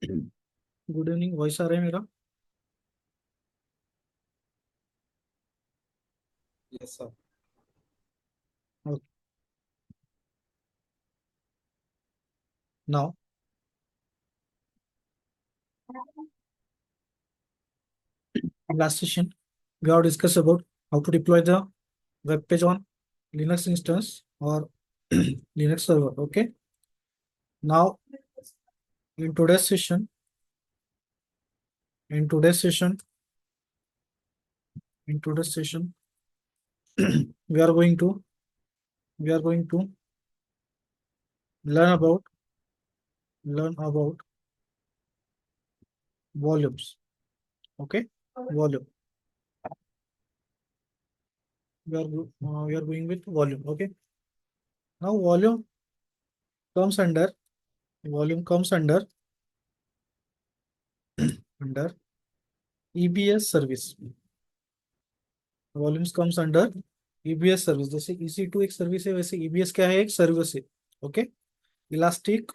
Good evening, voice आ रहा है मेरा? Yes sir. Now last session we have discussed about how to deploy the web page on Linux instance or Linux server. Okay, now in today's session in today's session in today's session we are going to we are going to learn about learn about volumes. Okay, volume. We are going with volume. Okay, now comes under volume comes under EBS service. Volumes comes under EBS service. जैसे EC2 एक service है, वैसे EBS क्या है? एक service है। Okay, elastic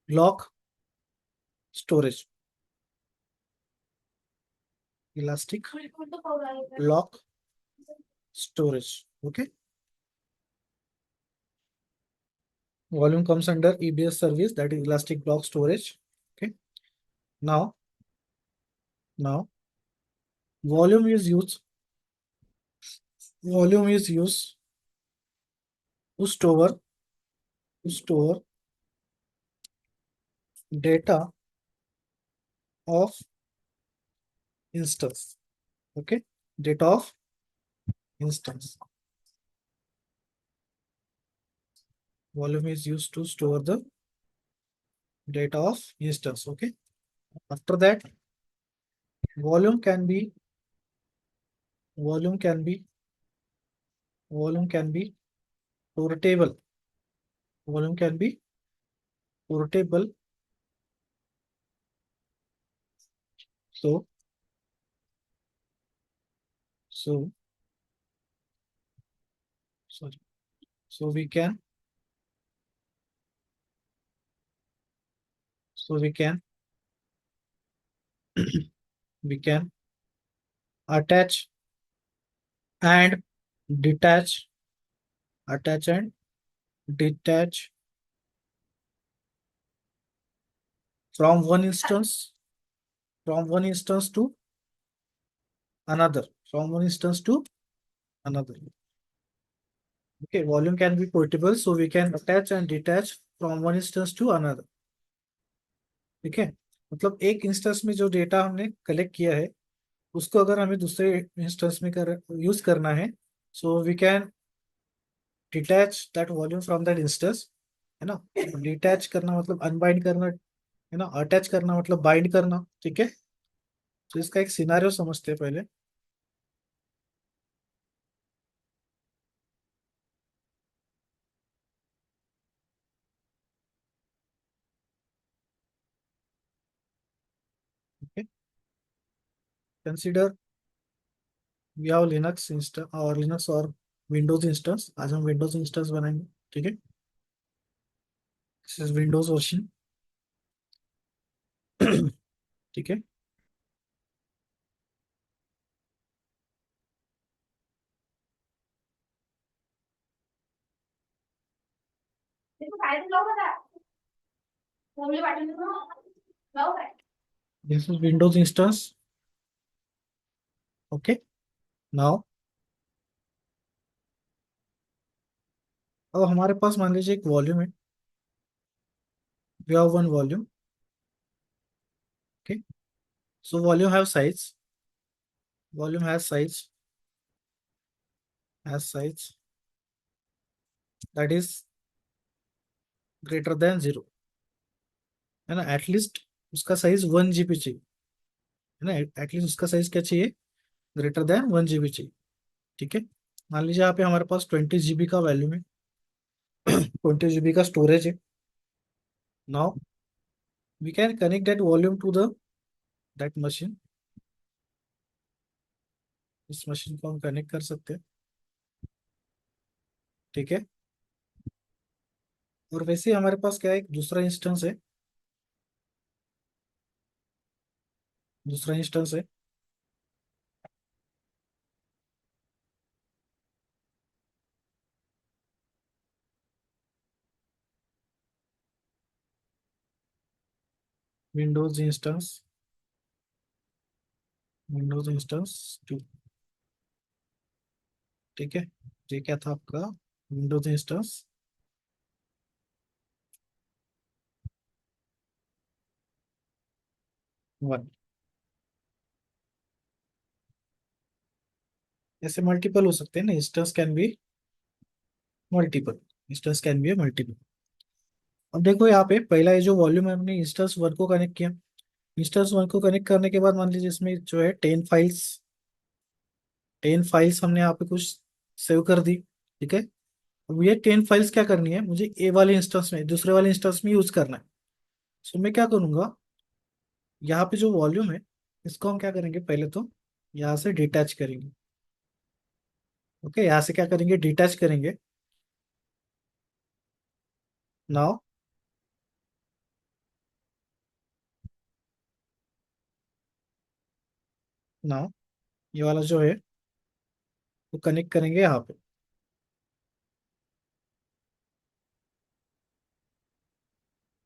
block storage. Elastic block storage. Okay, volume comes under EBS service, that is elastic block storage. Okay, now volume is used volume is used to store data of instance. Okay, data of instance. Volume is used to store the data of instance. Okay, after that volume can be volume can be volume can be portable. Volume can be portable. So so sorry so we can we can attach and detach attach and detach from one instance to another. Okay, volume can be portable, so we can attach and detach from one instance to another. ठीक है, मतलब एक instance में जो data हमने collect किया है, उसको अगर हमें दूसरे इंस्टेंस में यूज करना है, so we can detach that volume from that instance. है ना? डिटैच करना मतलब अनबाइंड करना, है ना? अटैच करना मतलब बाइंड करना। ठीक है, तो इसका एक सिनारियो समझते हैं पहले। Okay, consider we have Linux instance और लिनक्स और विंडोज इंस्टेंस। आज हम विंडोज इंस्टेंस बनाएंगे। ठीक है, दिस इज विंडोज वर्जन। ठीक है, this is Windows instance. Okay, now अब हमारे पास मान लीजिए एक वॉल्यूम है। We have one volume. Okay, so volume have size that is greater than zero. है ना? एटलीस्ट उसका साइज 1 GB चाहिए। है ना? एटलीस्ट उसका साइज क्या चाहिए? ग्रेटर देन 1 GB चाहिए। ठीक है, मान लीजिए यहाँ पे हमारे पास 20 GB का वैल्यूम है, 20 GB का स्टोरेज है। Now we can connect that volume to the that machine. इस मशीन को हम कनेक्ट कर सकते हैं। ठीक है, और वैसे ही हमारे पास क्या है, एक दूसरा इंस्टेंस है। दूसरा इंस्टेंस है Windows instance, Windows instance two. ठीक है, ये क्या था आपका विंडोज इंस्टेंस वन। ऐसे मल्टीपल हो सकते हैं ना, instance can be multiple, instance can be multiple. अब देखो यहाँ पे पहला ये जो वॉल्यूम है हमने इंस्टेंस वन को कनेक्ट किया। इंस्टेंस वन को कनेक्ट करने के बाद मान लीजिए इसमें जो है 10 फाइल्स, 10 फाइल्स हमने यहाँ पे कुछ सेव कर दी। ठीक है, अब ये 10 फाइल्स क्या करनी है मुझे ए वाले इंस्टेंस में, दूसरे वाले इंस्टेंस में यूज करना है। सो मैं क्या करूंगा, यहाँ पे जो वॉल्यूम है इसको हम क्या करेंगे, पहले तो यहाँ से डिटैच करेंगे। ओके, यहाँ से क्या करेंगे, डिटैच करेंगे। नाउ, नाउ ये वाला जो है वो कनेक्ट करेंगे यहाँ पे,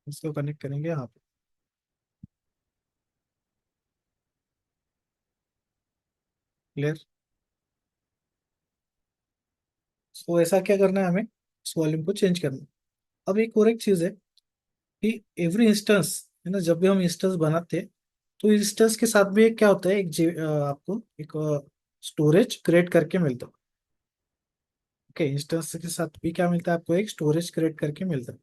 इसको कनेक्ट करेंगे यहाँ पे। क्लियर। तो ऐसा क्या करना है हमें, इस वॉल्यूम को चेंज करना है। अब एक और एक चीज है कि एवरी इंस्टेंस है ना, जब भी हम इंस्टेंस बनाते हैं तो इंस्टेंस के साथ भी एक क्या होता है, एक आपको एक स्टोरेज क्रिएट करके मिलता है। ओके, इंस्टेंस के साथ भी क्या मिलता है आपको, एक स्टोरेज क्रिएट करके मिलता है।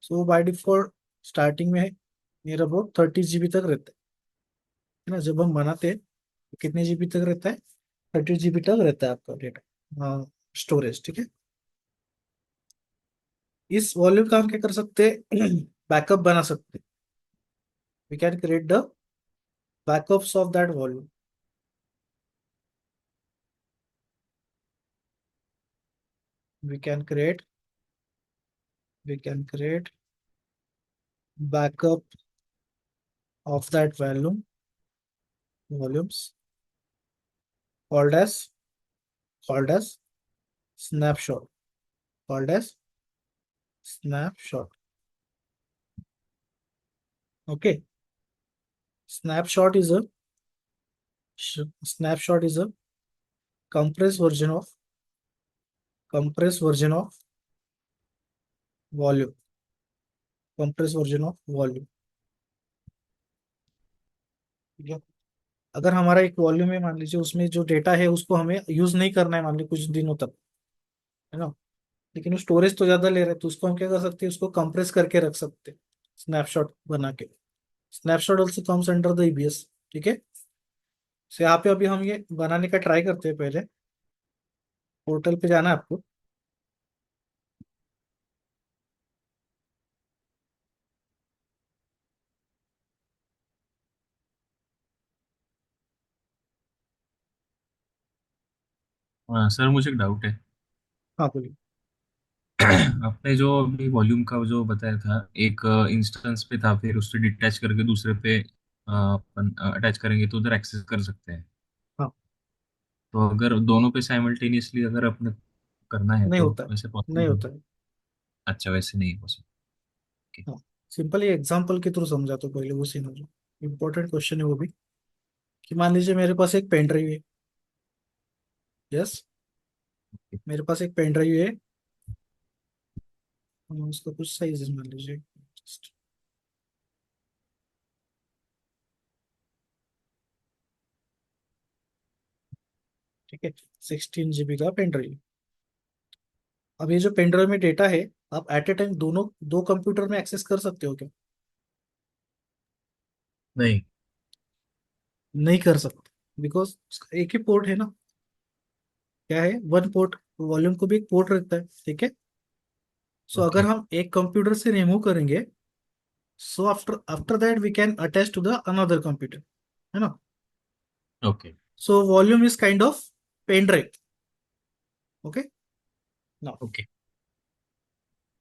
सो बाय डिफॉल्ट स्टार्टिंग में नियर अबाउट 30 GB तक रहता है ना, जब हम बनाते हैं तो कितने जीबी तक रहता है, 30 GB तक रहता है आपका डेटा स्टोरेज। ठीक है, इस वॉल्यूम का हम क्या कर सकते हैं, बैकअप बना सकते हैं। We can create the backups of that volume. We can create, we can create backup of that volume, volumes called as, called as snapshot, called as snapshot. Okay, snapshot is a snapshot is a compressed version of, compressed version of volume, compressed version of volume। ठीक है, अगर हमारा एक volume है मान लीजिए, उसमें जो डेटा है उसको हमें यूज नहीं करना है मान लीजिए कुछ दिनों तक, है ना, लेकिन वो स्टोरेज तो ज्यादा ले रहा है, तो उसको हम क्या कर सकते हैं, उसको कंप्रेस करके रख सकते हैं स्नैपशॉट बना के। Snapshot also comes under the EBS. ठीक है, तो यहाँ पे अभी हम ये बनाने का ट्राई करते हैं। पहले पोर्टल पे जाना है आपको। हाँ सर, मुझे एक डाउट है। हाँ बोलिए। आपने जो अभी वॉल्यूम का जो बताया था, एक इंस्टेंस पे था, फिर उससे डिटैच करके दूसरे पे अपन अटैच करेंगे तो उधर एक्सेस कर सकते हैं। हाँ, तो अगर दोनों पे साइमल्टेनियसली अगर अपने करना है नहीं तो होता है, वैसे नहीं पॉसिबल है? होता है। अच्छा, वैसे नहीं पॉसिबल। हाँ, सिंपल ये एग्जांपल के थ्रू समझाता हूँ पहले, वो समझो। इंपॉर्टेंट क्वेश्चन है वो भी, कि मान लीजिए मेरे पास एक पेन ड्राइव है। यस, मेरे पास एक पेन ड्राइव है। उसका कुछ साइज मान लीजिए Just, ठीक है, 16 GB का पेन ड्राइव। अब ये जो पेन ड्राइव में डेटा है, आप एट ए टाइम दोनों, दो कंप्यूटर में एक्सेस कर सकते हो क्या? नहीं। नहीं कर सकते, बिकॉज एक ही पोर्ट है ना। क्या है, वन पोर्ट, वॉल्यूम को भी एक पोर्ट रहता है। ठीक है, सो अगर ओके। हम एक कंप्यूटर से रिमूव करेंगे, so after after that we can attach to the another computer, है ना। Okay. So volume is kind of pen drive. Okay, ना। ओके।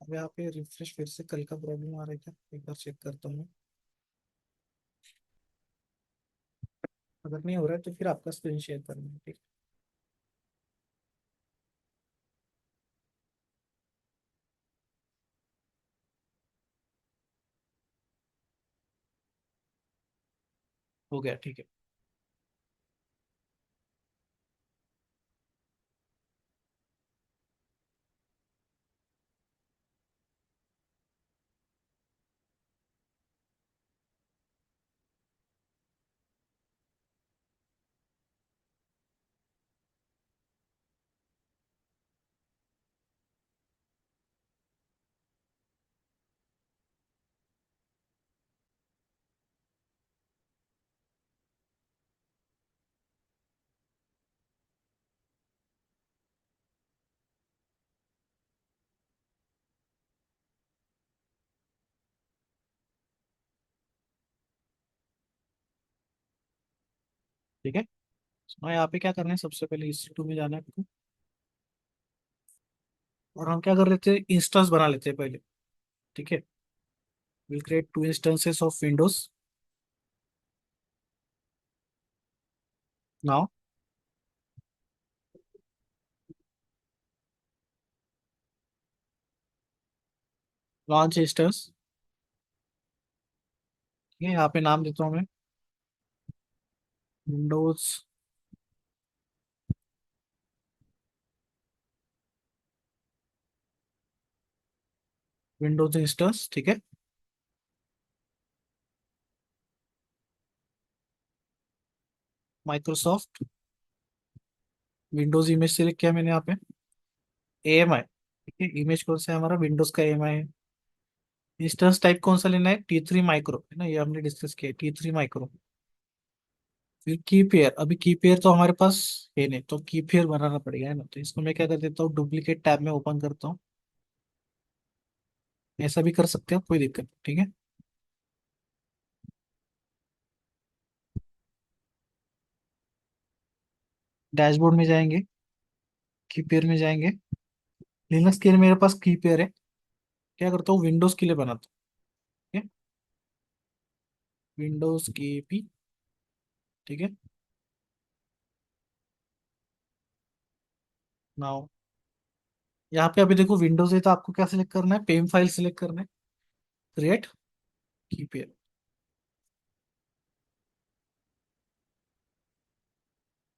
अब यहाँ पे रिफ्रेश, फिर से कल का प्रॉब्लम आ रहा है क्या, एक बार चेक करता हूँ मैं। अगर नहीं हो रहा है तो फिर आपका स्क्रीन शेयर करना है, ठीक हो गया, ठीक है। ठीक है, हाँ यहाँ पे क्या करना है, सबसे पहले EC2 में जाना है आपको। और हम क्या कर लेते हैं, इंस्टेंस बना लेते हैं पहले, ठीक है। Will create 2 instances of Windows now. Launch instance, ठीक है। यहाँ पे नाम देता हूँ मैं, विंडोज विंडोज इंस्टेंस, ठीक है। माइक्रोसॉफ्ट विंडोज इमेज सेलेक्ट किया मैंने यहाँ पे, AMI, ठीक है। इमेज कौन सा है हमारा, विंडोज का AMI है। इंस्टेंस टाइप कौन सा लेना है, T3 माइक्रो, है ना, ये हमने डिस्कस किया, T3 माइक्रो। फिर की पेयर, अभी की पेयर तो हमारे पास है नहीं, तो की पेयर बनाना पड़ेगा, है ना। तो इसको मैं क्या कर देता हूँ, डुप्लीकेट टैब में ओपन करता हूँ। ऐसा भी कर सकते हो, कोई दिक्कत नहीं, ठीक है। डैशबोर्ड में जाएंगे, की पेयर में जाएंगे। लिनक्स के लिए मेरे पास की पेयर है, क्या करता हूँ, विंडोज के लिए बनाता हूँ, ठीक है। विंडोज की पी, ठीक है। नाउ यहाँ पे अभी देखो विंडोज है, तो आपको क्या सिलेक्ट करना है, पेम फाइल सिलेक्ट करना है, क्रिएट की पेयर।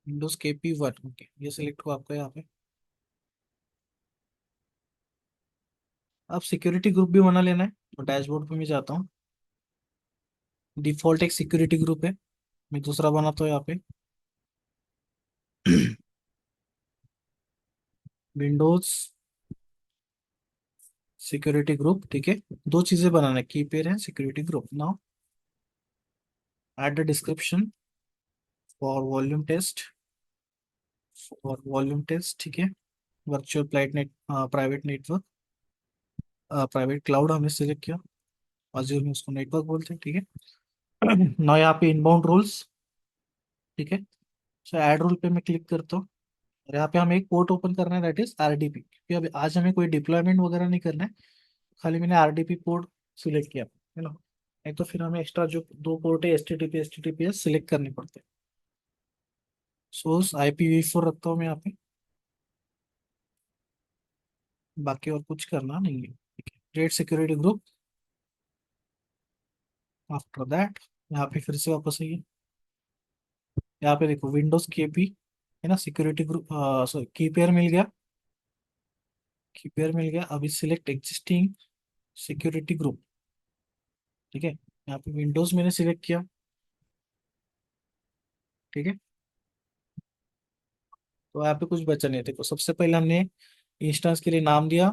विंडोज KP1, ओके, ये सिलेक्ट हुआ आपका यहाँ पे। अब सिक्योरिटी ग्रुप भी बना लेना है, तो डैशबोर्ड पे मैं जाता हूँ। डिफॉल्ट एक सिक्योरिटी ग्रुप है, मैं दूसरा बनाता हूँ यहाँ पे। विंडोज सिक्योरिटी ग्रुप, ठीक है। दो चीजें बनाना है, की पेयर है, security group. Now add the description for volume test, ठीक है। Virtual private network, private cloud हमने सिलेक्ट किया, Azure में उसको नेटवर्क बोलते हैं, ठीक है। ना यहाँ पे इनबाउंड रूल्स, ठीक है। सो ऐड रूल पे मैं क्लिक करता हूँ, और यहाँ पे हमें एक पोर्ट ओपन करना है, दैट इज RDP, क्योंकि अभी आज हमें कोई डिप्लॉयमेंट वगैरह नहीं करना है, खाली मैंने RDP पोर्ट सिलेक्ट किया, है ना। नहीं तो फिर हमें एक्स्ट्रा जो दो पोर्ट है, HTTPS सिलेक्ट करने पड़ते हैं। सोर्स IPv4 रखता हूँ मैं यहाँ पे, बाकी और कुछ करना नहीं है, ठीक है। Create security group, after that यहाँ पे फिर से वापस आइए। यहाँ पे देखो विंडोज KP, है ना, सिक्योरिटी ग्रुप, सॉरी की पेयर मिल गया, की पेयर मिल गया। अभी सिलेक्ट एग्जिस्टिंग सिक्योरिटी ग्रुप, ठीक है। यहाँ पे विंडोज मैंने सिलेक्ट किया, ठीक है। तो यहाँ पे कुछ बचा नहीं, देखो सबसे पहले हमने इंस्टेंस के लिए नाम दिया,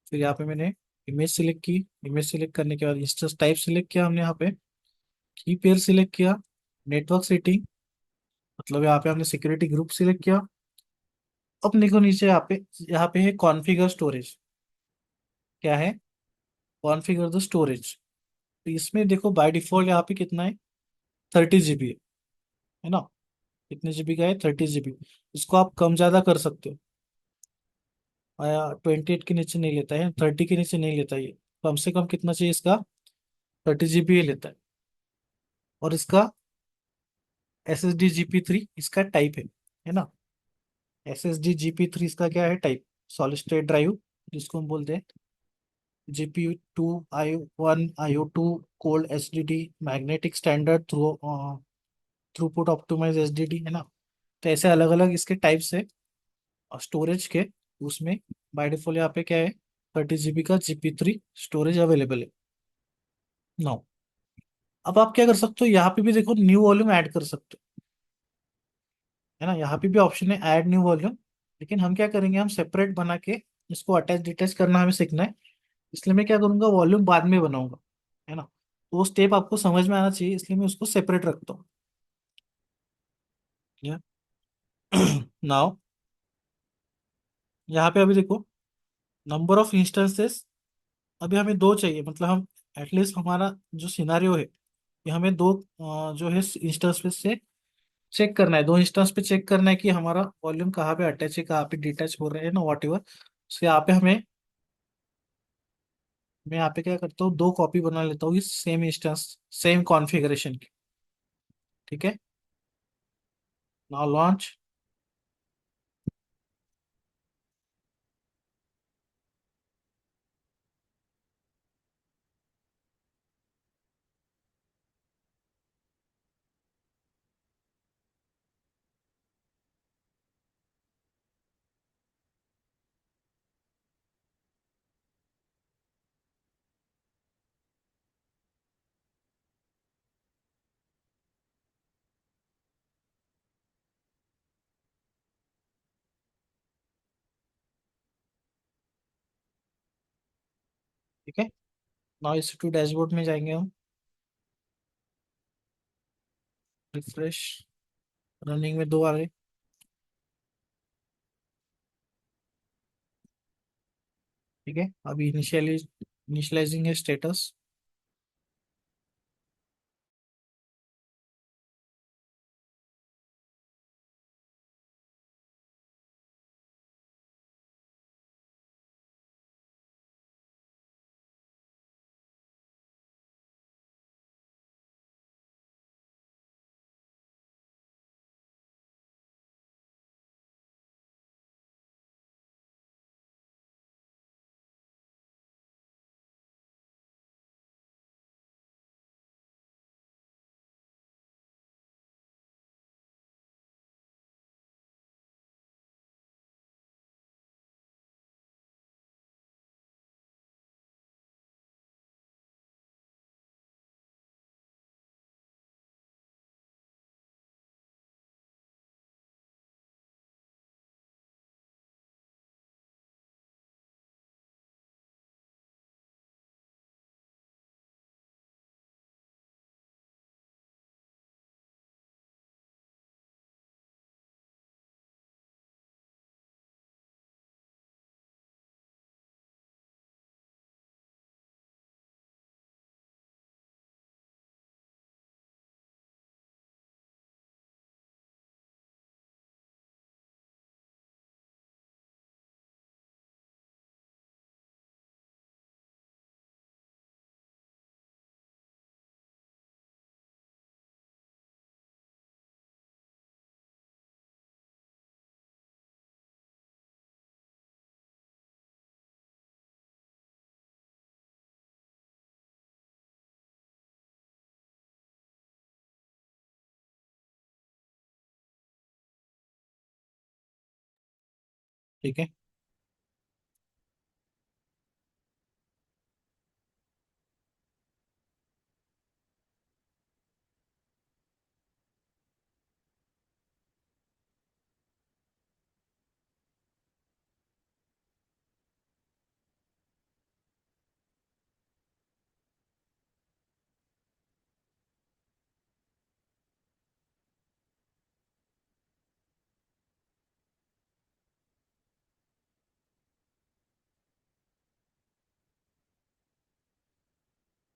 फिर यहाँ पे मैंने इमेज सिलेक्ट की। इमेज सिलेक्ट करने के बाद इंस्टेंस टाइप सिलेक्ट किया हमने यहाँ पे, की पेयर सिलेक्ट किया, नेटवर्क सेटिंग, मतलब यहाँ पे हमने सिक्योरिटी ग्रुप सिलेक्ट किया। अब देखो नीचे यहाँ पे है कॉन्फ़िगर स्टोरेज, क्या है, कॉन्फ़िगर द स्टोरेज। तो इसमें देखो बाय डिफॉल्ट यहाँ पे कितना है, 30 GB है ना। कितने GB का है, 30 GB। इसको आप कम ज्यादा कर सकते हो, 28 के नीचे नहीं लेता है, 30 के नीचे नहीं लेता ये। कम से कम कितना चाहिए इसका, 30 GB ही लेता है। और इसका S S D G P three इसका टाइप है ना। S S D G P three इसका क्या है टाइप, सॉलिड स्टेट ड्राइव, जिसको हम बोलते हैं GPU two I one IO two cold H D D, magnetic standard throughput optimise H D D, है ना। तो ऐसे अलग अलग इसके टाइप्स है स्टोरेज के। उसमें बाय डिफॉल्ट यहाँ पे क्या है, 30 GB का जीपी थ्री स्टोरेज अवेलेबल है नाउ। अब आप क्या कर सकते हो, यहाँ पे भी देखो न्यू वॉल्यूम ऐड कर सकते हो, है ना। यहाँ पे भी ऑप्शन है ऐड न्यू वॉल्यूम, लेकिन हम क्या करेंगे, हम सेपरेट बना के इसको अटैच डिटैच करना हमें सीखना है। इसलिए मैं क्या करूंगा, वॉल्यूम बाद में बनाऊंगा, है ना। तो वो स्टेप आपको समझ में आना चाहिए, इसलिए मैं उसको सेपरेट रखता हूँ। नाउ यहाँ पे अभी देखो नंबर ऑफ इंस्टेंसेस, अभी हमें दो चाहिए, मतलब हम एटलीस्ट हमारा जो सिनारियो है ये हमें दो जो है इंस्टेंस से चेक करना है, दो इंस्टेंस पे चेक करना है कि हमारा वॉल्यूम कहाँ पे अटैच है कहाँ पे डिटैच हो रहा है ना, वॉट एवर। सो यहाँ पे हमें, मैं यहाँ पे क्या करता हूँ, दो कॉपी बना लेता हूँ इस सेम इंस्टेंस सेम कॉन्फ़िगरेशन की, ठीक है। Now launch. ठीक है, नाउ इस टू डैशबोर्ड में जाएंगे हम, रिफ्रेश, रनिंग में दो आ रहे, ठीक है। अभी इनिशियलाइजिंग है स्टेटस। ठीक है,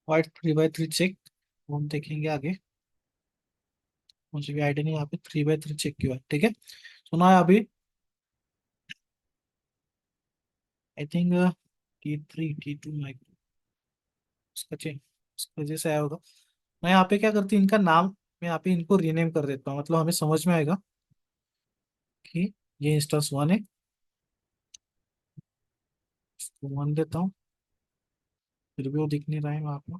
वाइट 3x3 चेक, हम देखेंगे आगे। मुझे भी आइडिया नहीं, यहाँ पे 3x3 चेक क्यों है, ठीक है। सुना है अभी, I think T3 T2 micro, इसका चेक इसकी वजह से आया होगा। मैं यहाँ पे क्या करती हूँ, इनका नाम मैं यहाँ पे इनको रीनेम कर देता हूँ, मतलब हमें समझ में आएगा कि ये इंस्टेंस वन है। इसको वन देता हूँ, फिर भी वो दिख नहीं रहा है वहाँ पर।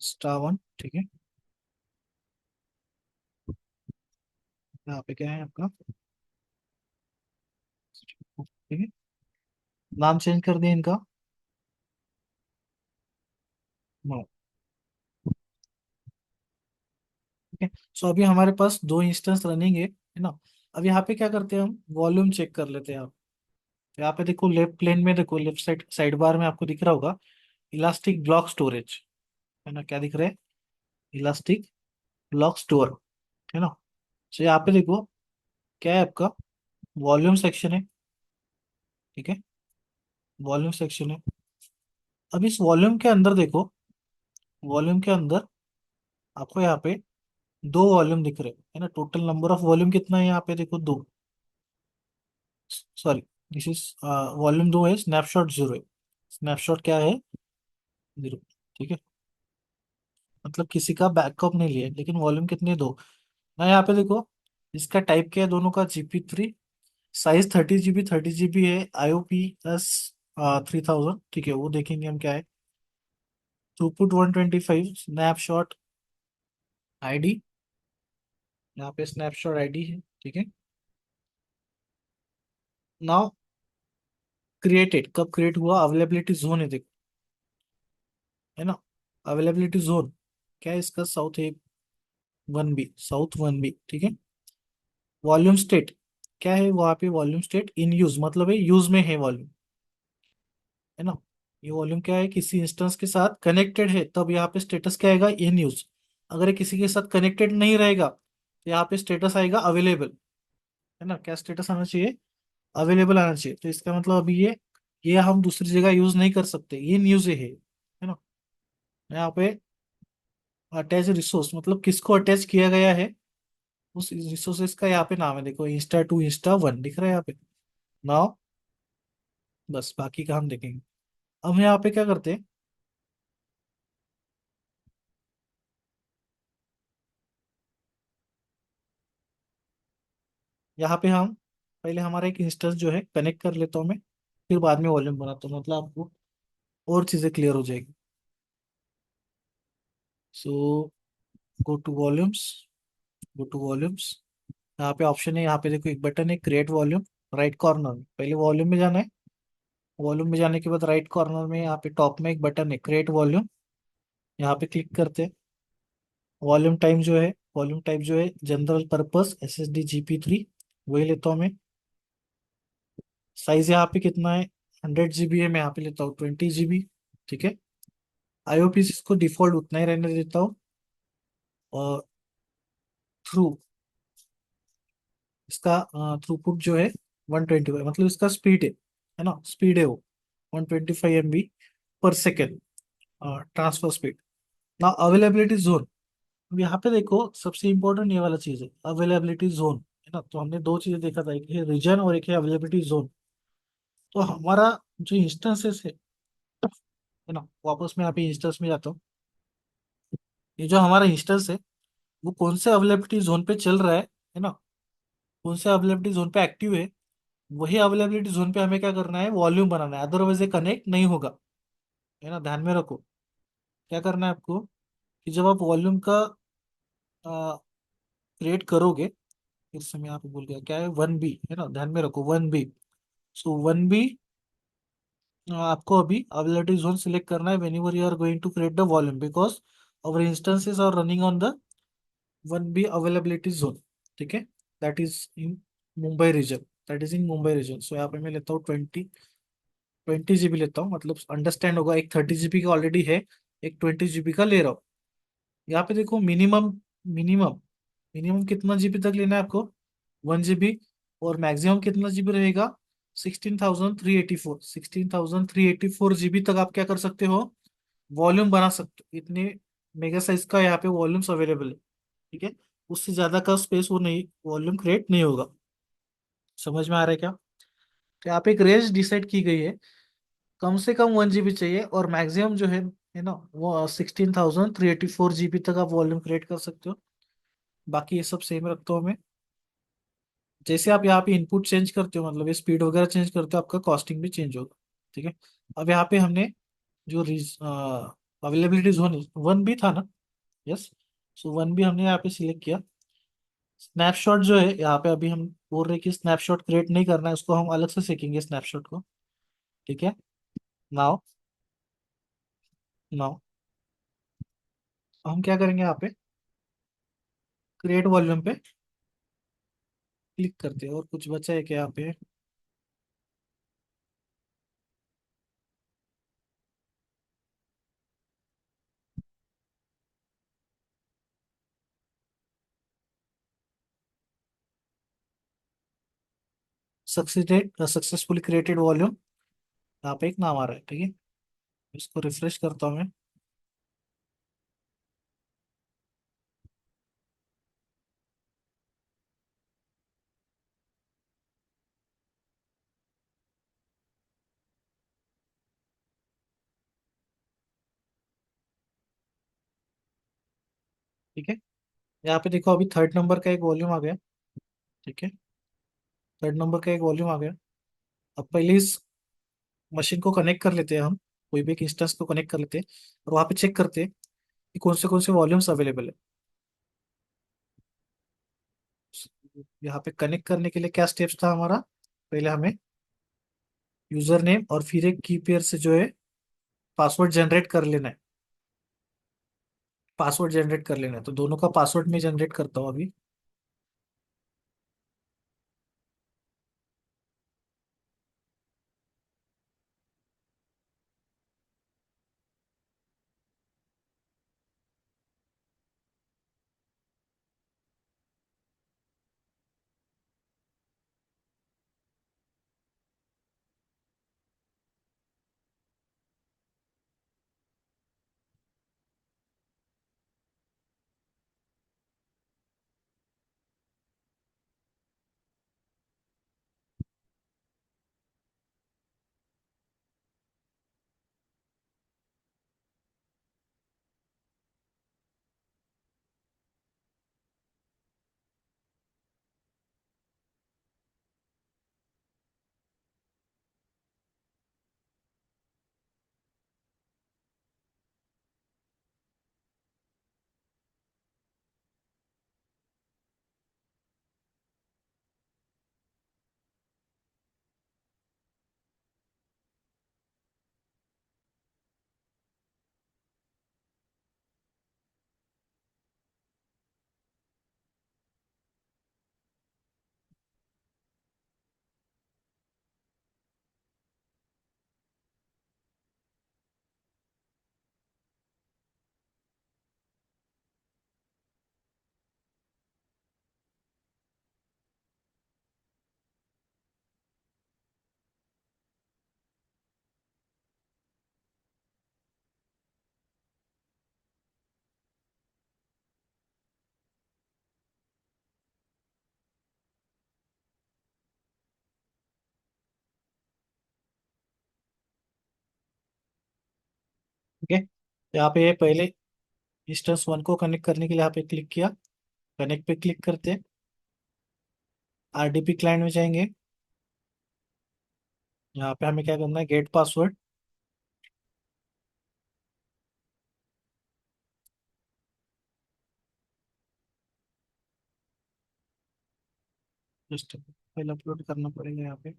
स्टार वन, ठीक है। यहाँ पे क्या है आपका, ठीक है। नाम चेंज कर दिया इनका, नो, ठीक है। सो अभी हमारे पास दो इंस्टेंस रनिंग है ना। अब यहाँ पे क्या करते हैं, हम वॉल्यूम चेक कर लेते हैं। आप यहाँ पे देखो, लेफ्ट प्लेन में देखो, लेफ्ट साइड साइड बार में आपको दिख रहा होगा इलास्टिक ब्लॉक स्टोरेज, है ना। क्या दिख रहा है, इलास्टिक ब्लॉक स्टोर, है ना। सो यहाँ पे देखो क्या है आपका, वॉल्यूम सेक्शन है, ठीक है। वॉल्यूम सेक्शन है। अब इस वॉल्यूम के अंदर देखो, वॉल्यूम के अंदर आपको यहाँ पे दो वॉल्यूम दिख रहे हैं, है ना। टोटल नंबर ऑफ वॉल्यूम कितना है यहाँ पे देखो, दो। सॉरी, दिस इज वॉल्यूम दो है, स्नैपशॉट जीरो है। स्नैपशॉट क्या है, जीरो, ठीक है। मतलब किसी का बैकअप नहीं लिया, लेकिन वॉल्यूम कितने, दो ना। यहाँ पे देखो, इसका टाइप क्या है दोनों का, GP3, साइज 30 GB, 30 GB है, IOPS 3000, ठीक है। वो देखेंगे हम क्या है, थ्रूपुट 125, स्नैपशॉट ID, यहाँ पे स्नैपशॉट ID है, ठीक है। नाउ क्रिएटेड, कब क्रिएट हुआ, अवेलेबिलिटी जोन है देखो, है ना। अवेलेबिलिटी जोन क्या है इसका, साउथ है, 1B, साउथ 1B, ठीक है। वॉल्यूम स्टेट क्या है वहां पे, वॉल्यूम स्टेट इन यूज, मतलब है यूज में है वॉल्यूम, है ना। ये वॉल्यूम क्या है, किसी इंस्टेंस के साथ कनेक्टेड है तब यहाँ पे स्टेटस क्या आएगा, इन यूज। अगर ये किसी के साथ कनेक्टेड नहीं रहेगा तो यहाँ पे स्टेटस आएगा अवेलेबल, है ना। क्या स्टेटस आना चाहिए, अवेलेबल आना चाहिए। तो इसका मतलब अभी ये हम दूसरी जगह यूज नहीं कर सकते, ये न्यूज है ना। यहाँ पे अटैच रिसोर्स, मतलब किसको अटैच किया गया है, उस रिसोर्सेस का यहाँ पे नाम है देखो, Insta2, Insta1 दिख रहा है यहाँ पे। नाउ बस बाकी का हम देखेंगे। अब हम यहाँ पे क्या करते हैं, यहाँ पे हम पहले हमारा एक इंस्टेंस जो है कनेक्ट कर लेता हूँ मैं, फिर बाद में वॉल्यूम बनाता हूँ, मतलब आपको और चीजें क्लियर हो जाएगी। So go to volumes, go to volumes. यहाँ पे ऑप्शन है, यहाँ पे देखो एक बटन है, क्रिएट वॉल्यूम, राइट कॉर्नर में, पहले वॉल्यूम में जाना है। वॉल्यूम में जाने के बाद राइट कॉर्नर में यहाँ पे टॉप में एक बटन है, क्रिएट वॉल्यूम, यहाँ पे क्लिक करते हैं। वॉल्यूम टाइम जो है, वॉल्यूम टाइप जो है जनरल पर्पस SSD GP3, वही लेता हूँ मैं। साइज यहाँ पे कितना है, 100 GB है, मैं यहाँ पे लेता हूँ 20 GB, ठीक है। IOPS इसको डिफॉल्ट उतना ही रहने देता हूँ। और थ्रू इसका थ्रूपुट जो है 125, मतलब इसका स्पीड है ना, स्पीड है वो 125 MB/सेकेंड, ट्रांसफर स्पीड। ना अवेलेबिलिटी जोन, अब यहाँ पे देखो सबसे इंपॉर्टेंट ये वाला चीज है, अवेलेबिलिटी जोन, है ना। तो हमने दो चीजें देखा था, एक है रीजन और एक है अवेलेबिलिटी जोन। तो हमारा जो इंस्टेंसेस है ना, वापस मैं यहाँ पे इंस्टेंस में जाता हूँ। ये जो हमारा इंस्टेंस है वो कौन से अवेलेबिलिटी जोन पे चल रहा है ना, कौन से अवेलेबिलिटी जोन पे एक्टिव है, वही अवेलेबिलिटी जोन पे हमें क्या करना है, वॉल्यूम बनाना है, अदरवाइज ये कनेक्ट नहीं होगा, है ना। ध्यान में रखो क्या करना है आपको, कि जब आप वॉल्यूम का क्रिएट करोगे, इस समय आप भूल गया क्या है, 1B, है ना। ध्यान में रखो 1B। सो 1B आपको अभी अवेलेबिलिटी जोन सिलेक्ट करना है whenever you are going to create the volume, because our instances are running on the 1B availability zone, ठीक है। That is in Mumbai region, that is in Mumbai region. So यहाँ पे मैं लेता हूँ 20 GB लेता हूँ, मतलब अंडरस्टैंड होगा, एक 30 GB का ऑलरेडी है, एक 20 GB का ले रहा हूँ। यहाँ पे देखो मिनिमम, मिनिमम मिनिमम कितना जीबी तक लेना है आपको, 1 GB। और मैक्सिमम कितना जीबी रहेगा, 16,384, 16,384 GB तक आप क्या कर सकते हो, वॉल्यूम बना सकते हो। इतने मेगा साइज का यहाँ पे वॉल्यूम्स अवेलेबल है, ठीक है। उससे ज्यादा का स्पेस वो नहीं, वॉल्यूम क्रिएट नहीं होगा। समझ में आ रहा है क्या। तो यहाँ पे एक रेंज डिसाइड की गई है, कम से कम 1 GB चाहिए, और मैक्सिमम जो है ना, वो 16,384 GB तक आप वॉल्यूम क्रिएट कर सकते हो। बाकी ये सब सेम रखता हूँ मैं। जैसे आप यहाँ पे इनपुट चेंज करते हो, मतलब ये स्पीड वगैरह चेंज करते हो, आपका कॉस्टिंग भी चेंज होगा। ठीक है। अब यहाँ पे हमने जो अवेलेबिलिटी जोन वन भी था ना, यस, सो वन भी हमने यहाँ पे सिलेक्ट किया। स्नैपशॉट जो है यहाँ पे अभी हम बोल रहे हैं कि स्नैपशॉट क्रिएट नहीं करना है, उसको हम अलग से सीखेंगे स्नैपशॉट को। ठीक है। नाउ नाउ हम क्या करेंगे, यहाँ पे क्रिएट वॉल्यूम पे क्लिक करते हैं, और कुछ बचा है क्या यहाँ पे? सक्सेसफुली क्रिएटेड वॉल्यूम, यहाँ पे एक नाम आ रहा है। ठीक है, इसको रिफ्रेश करता हूँ मैं। ठीक है, यहाँ पे देखो अभी थर्ड नंबर का एक वॉल्यूम आ गया। ठीक है, थर्ड नंबर का एक वॉल्यूम आ गया। अब पहले इस मशीन को कनेक्ट कर लेते हैं हम, कोई भी एक इंस्टेंस को कनेक्ट कर लेते हैं, और वहाँ पे चेक करते हैं कि कौन से वॉल्यूम्स अवेलेबल है। यहाँ पे कनेक्ट करने के लिए क्या स्टेप्स था हमारा? पहले हमें यूजर नेम और फिर एक की पेयर से जो है पासवर्ड जनरेट कर लेना है। पासवर्ड जनरेट कर लेना है, तो दोनों का पासवर्ड मैं जनरेट करता हूँ अभी। ठीक है, यहाँ पे पहले इंस्टेंस वन को कनेक्ट करने के लिए यहाँ पे क्लिक किया, कनेक्ट पे क्लिक करते, आरडीपी क्लाइंट में जाएंगे। यहाँ पे हमें क्या करना है, gate password. Just file upload करना पड़ेगा यहाँ पे।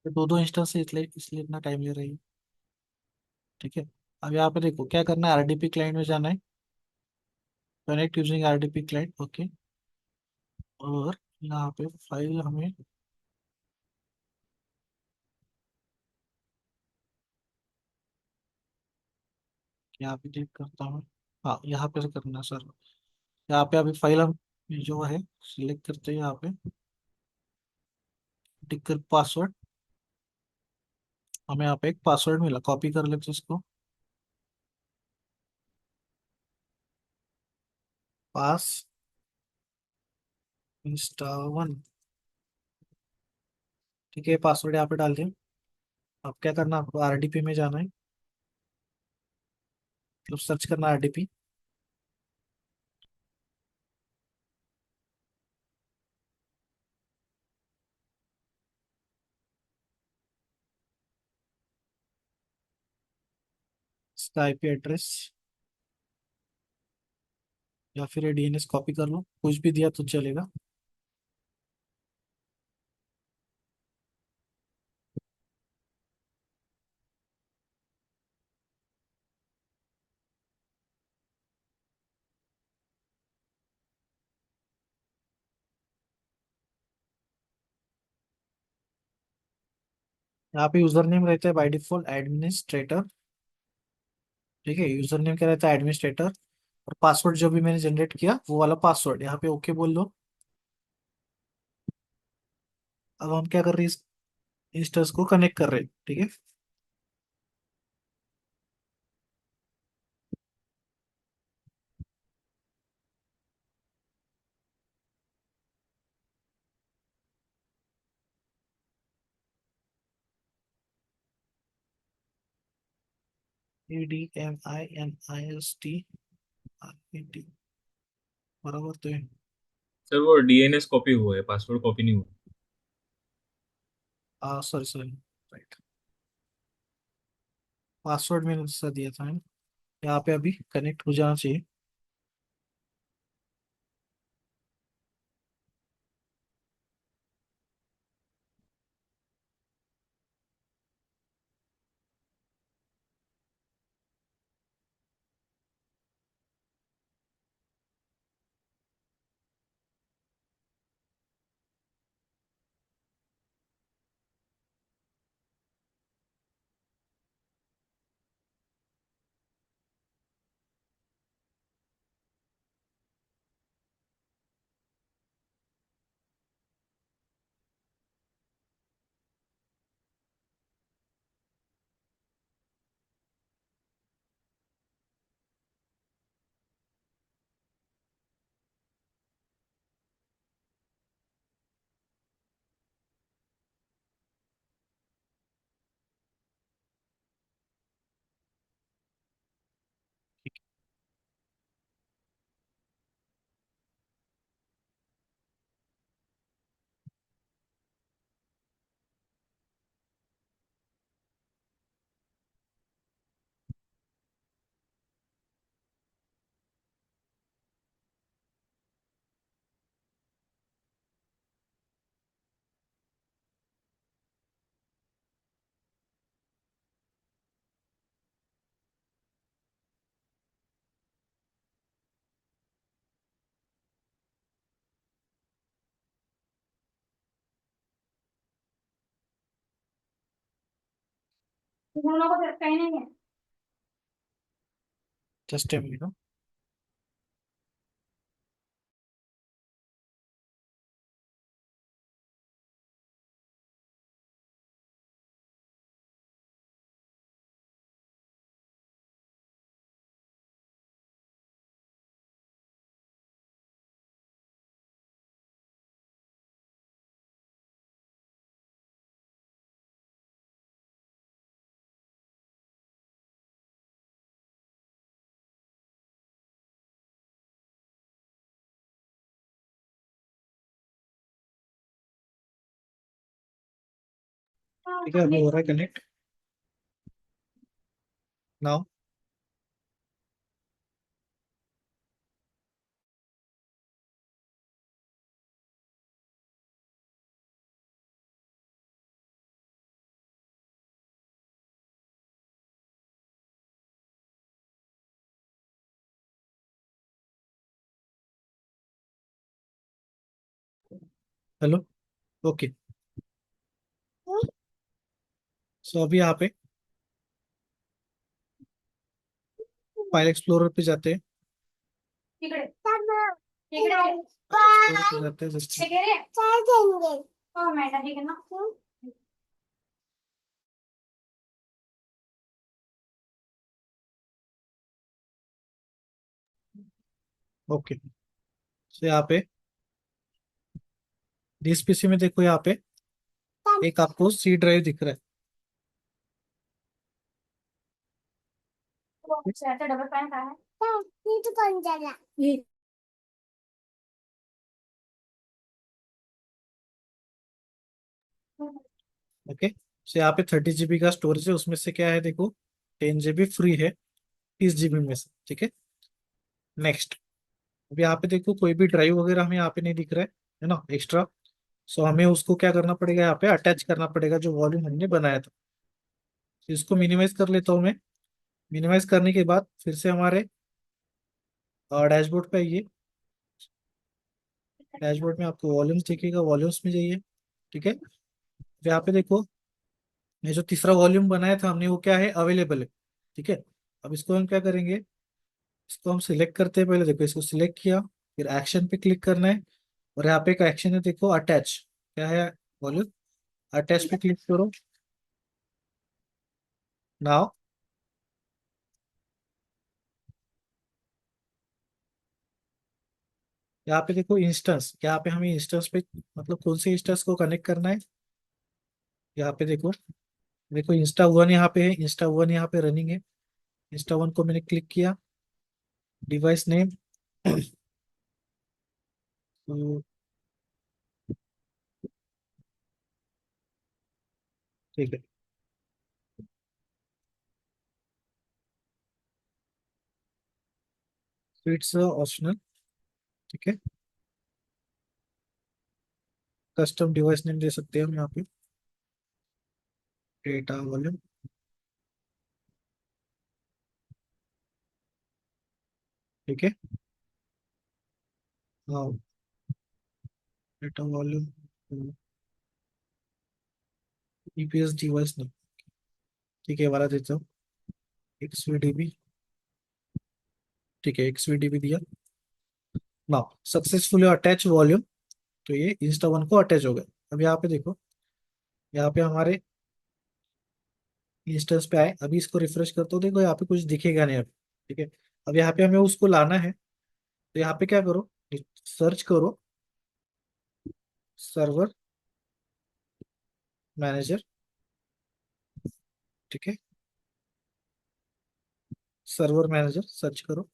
तो दो दो इंस्टेंस से इसलिए इसलिए इतना टाइम ले रही है। ठीक है, अब यहाँ पे देखो क्या करना है, आरडीपी क्लाइंट में जाना है, connect using RDP client. Okay, और यहाँ पे फाइल हमें, यहाँ पे क्लिक करता हूँ। हाँ यहाँ पे से करना है सर। यहाँ पे अभी फाइल हम जो है सिलेक्ट करते हैं यहाँ पे, टिक कर पासवर्ड। हमें यहाँ पे एक पासवर्ड मिला, कॉपी कर लेते हैं इसको। पास इंस्टा 1। ठीक है, पासवर्ड यहाँ पे डाल दिया। अब क्या करना है, आपको आरडीपी में जाना है, मतलब सर्च करना आरडीपी। इसका आईपी एड्रेस या फिर डीएनएस कॉपी कर लो, कुछ भी दिया तो चलेगा। यहाँ पे यूजर नेम रहता है बाय डिफॉल्ट एडमिनिस्ट्रेटर। ठीक है, यूजर नेम क्या रहता है, एडमिनिस्ट्रेटर। और पासवर्ड जो भी मैंने जनरेट किया वो वाला पासवर्ड यहाँ पे ओके बोल दो। अब हम क्या कर रहे हैं, इस इंस्टेंस को कनेक्ट कर रहे हैं। ठीक है, ADMINIST बराबर तो है। सर वो डीएनएस कॉपी हुआ है, पासवर्ड कॉपी नहीं हुआ। Sorry sorry, right. पासवर्ड मैंने दूसरा दिया था। यहाँ पे अभी कनेक्ट हो जाना चाहिए। Just a minute. ठीक है, अभी हो रहा है connect now. Hello, okay. So अभी यहाँ पे फाइल एक्सप्लोरर पे जाते हैं। इकडे इकडे स्टोर जाते हैं जस्ट हो मॅडम ठीक आहे ना ओके। तो यहाँ पे दिस पीसी में देखो, यहाँ पे एक आपको सी ड्राइव दिख रहा है। अच्छा तो डबल पैन का है ये ओके, तो यहाँ पे 30 GB का स्टोरेज है, उसमें से क्या है देखो, 10 GB फ्री है 30 GB में से, ठीक है। नेक्स्ट, अब यहाँ पे देखो कोई भी ड्राइव वगैरह हमें यहाँ पे नहीं दिख रहा है ना, एक्स्ट्रा। सो हमें उसको क्या करना पड़ेगा, यहाँ पे अटैच करना पड़ेगा जो वॉल्यूम हमने बनाया था। तो इसको मिनिमाइज कर लेता हूँ मैं। मिनिमाइज करने के बाद फिर से हमारे डैशबोर्ड पे आइए। डैशबोर्ड में आपको वॉल्यूम्स दिखेगा, वॉल्यूम्स में जाइए, ठीक है। तो यहाँ पे देखो, ये जो तीसरा वॉल्यूम बनाया था हमने वो क्या है, अवेलेबल है, ठीक है। अब इसको हम क्या करेंगे, इसको हम सिलेक्ट करते हैं। पहले देखो, इसको सिलेक्ट किया, फिर एक्शन पे क्लिक करना है, और यहाँ पे एक एक्शन है देखो, अटैच। क्या है, वॉल्यूम अटैच पे क्लिक करो। नाउ यहाँ पे देखो इंस्टेंस, यहाँ पे हमें इंस्टेंस पे मतलब कौन से इंस्टेंस को कनेक्ट करना है। यहाँ पे देखो, देखो इंस्टा 1 यहाँ पे है, इंस्टा 1 यहाँ पे रनिंग है। इंस्टा 1 को मैंने क्लिक किया, डिवाइस नेम तो ठीक है। इट्स ऑप्शनल, ठीक है। कस्टम डिवाइस नेम दे सकते हैं हम यहाँ पे, डेटा वॉल्यूम, ठीक है। हाँ, data volume, EPS device name, ठीक है, वाला देता हूँ XVDB, ठीक है, XVDB दिया। नाउ सक्सेसफुली अटैच वॉल्यूम, तो ये इंस्टा 1 को अटैच हो गया। अब यहाँ पे देखो, यहाँ पे हमारे इंस्टेंस पे आए, अभी इसको रिफ्रेश करते हो, देखो यहाँ पे कुछ दिखेगा नहीं अब, ठीक है। अब यहाँ पे हमें उसको लाना है, तो यहाँ पे क्या करो, सर्च करो सर्वर मैनेजर, ठीक है। सर्वर मैनेजर सर्च करो।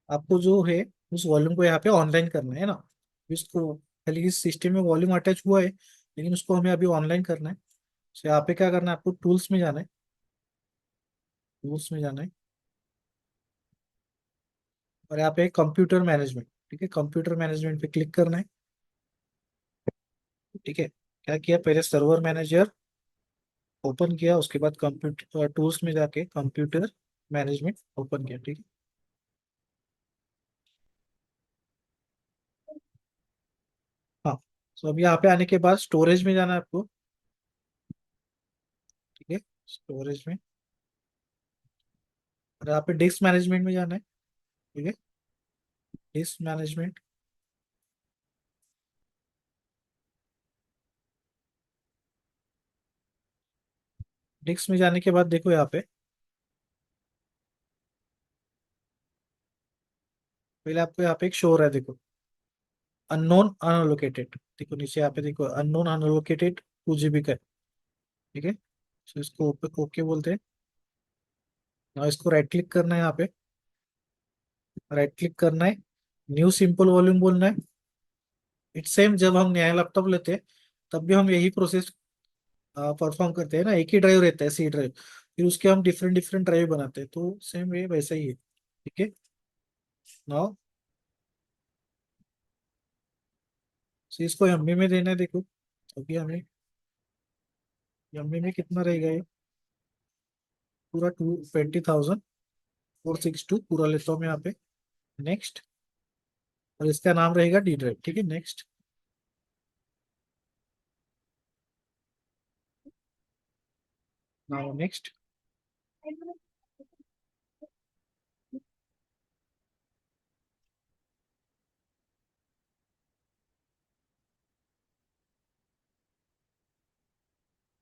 आपको जो है उस वॉल्यूम को यहाँ पे ऑनलाइन करना है ना, इसको खाली इस सिस्टम में वॉल्यूम अटैच हुआ है, लेकिन उसको हमें अभी ऑनलाइन करना है। तो यहाँ पे क्या करना है, आपको टूल्स में जाना है, टूल्स में जाना है, और यहाँ पे कंप्यूटर मैनेजमेंट, ठीक है, कंप्यूटर मैनेजमेंट पे क्लिक करना है, ठीक है। क्या किया, पहले सर्वर मैनेजर ओपन किया, उसके बाद कंप्यूटर टूल्स में जाके कंप्यूटर मैनेजमेंट ओपन किया, ठीक है। हाँ, तो अब यहाँ पे आने के बाद स्टोरेज में जाना है आपको, ठीक है, स्टोरेज में, और यहाँ पे डिस्क मैनेजमेंट में जाना है, ठीक है, डिस्क मैनेजमेंट। डिस्क में जाने के बाद देखो यहाँ पे, पहले आपको यहाँ पे एक शो हो रहा है देखो, अननोन अनलोकेटेड, देखो नीचे यहाँ पे देखो अननोन अनलोकेटेड 2 GB का है, ठीक है। तो इसको ओके बोलते हैं। now इसको राइट क्लिक करना है, यहाँ पे राइट क्लिक करना है, न्यू सिंपल वॉल्यूम बोलना है। इट्स सेम, जब हम नया लैपटॉप लेते हैं तब भी हम यही प्रोसेस परफॉर्म करते हैं ना, एक ही ड्राइव रहता है, सी ड्राइव, फिर उसके हम डिफरेंट डिफरेंट ड्राइव बनाते हैं, तो सेम ये वैसा ही है, ठीक है। नाउ इसको एमबी में देना है देखो, अभी हमें एमबी में कितना रहेगा ये, पूरा 20,462 पूरा लेता हूँ मैं यहाँ पे। नेक्स्ट, और इसका नाम रहेगा डी ड्राइव, ठीक है, नेक्स्ट। Now next.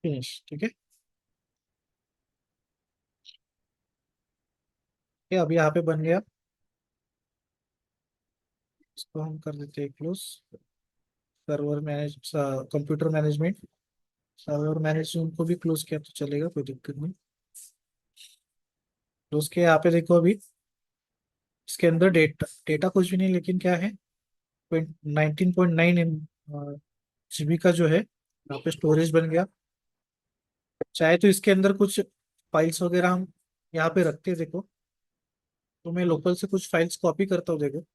फिनिश। ठीक है, ये अब यहाँ पे बन गया। इसको हम कर देते हैं close. Server manage, computer management, server management को भी क्लोज किया तो चलेगा, कोई दिक्कत नहीं। क्लोज के यहाँ पे देखो अभी इसके अंदर डेटा डेटा कुछ भी नहीं, लेकिन क्या है 19.9 जीबी का जो है यहाँ पे स्टोरेज बन गया। चाहे तो इसके अंदर कुछ फाइल्स वगैरह हम यहाँ पे रखते हैं। देखो, तो मैं लोकल से कुछ फाइल्स कॉपी करता हूँ। देखो,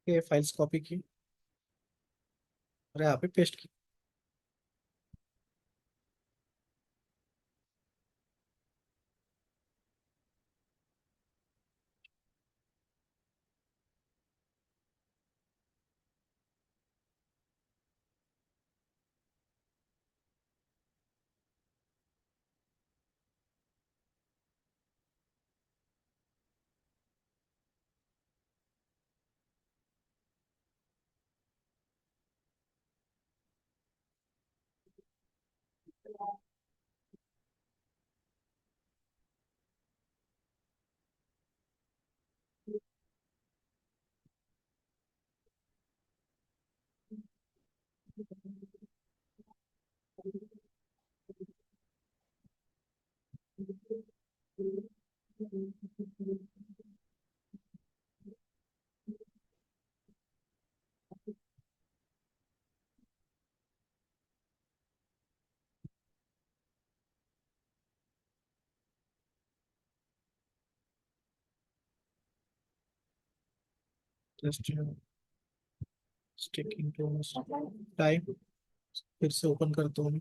ये फाइल्स कॉपी की और यहाँ पे पेस्ट की। जस्ट टेकिंग टू टाइम, फिर से ओपन करता हूँ।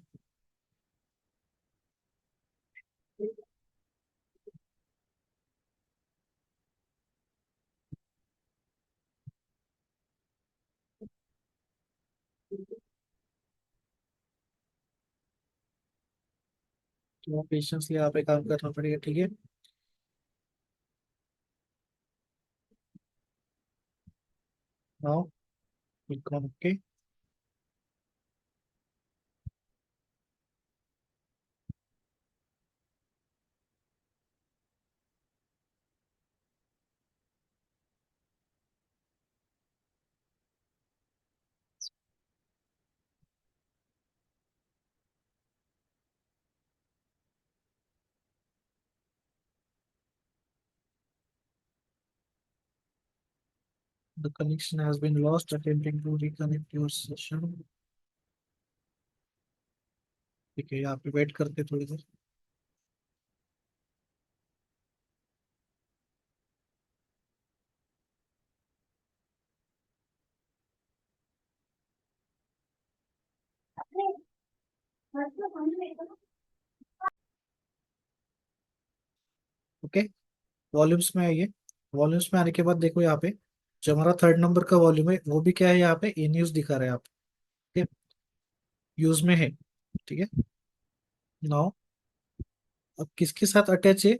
तो पेशेंसली यहाँ पे काम करना पड़ेगा। ठीक है, now click on okay. The connection has been lost. Attempting to reconnect your session. ठीक है, यहाँ पे वेट करते थोड़ी देर। ओके, वॉल्यूम्स में आइए। वॉल्यूम्स में आने के बाद देखो यहाँ पे जो हमारा थर्ड नंबर का वॉल्यूम है वो भी क्या है, यहाँ पे इन यूज दिखा रहा है आप। ठीक है, यूज में है। ठीक है, नाउ अब किसके साथ अटैच है,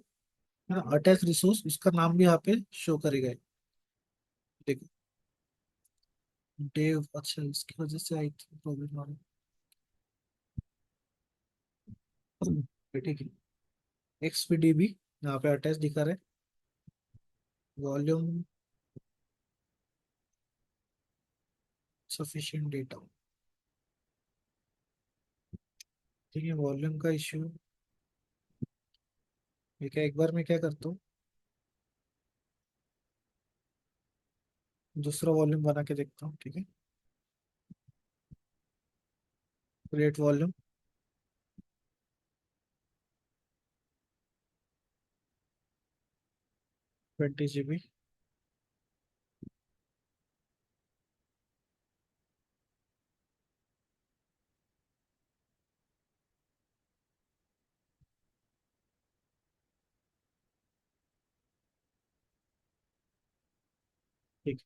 अटैच रिसोर्स, उसका नाम भी यहाँ पे शो करेगा। देखो डेव, अच्छा इसकी वजह से आई थी प्रॉब्लम आ रही। ठीक है, XPDB यहाँ पे अटैच दिखा रहा है। Volume sufficient data. ठीक है, वॉल्यूम का इश्यू ये क्या, एक बार मैं क्या करता हूँ दूसरा वॉल्यूम बना के देखता हूँ। ठीक है, क्रिएट वॉल्यूम, 20 GB। ठीक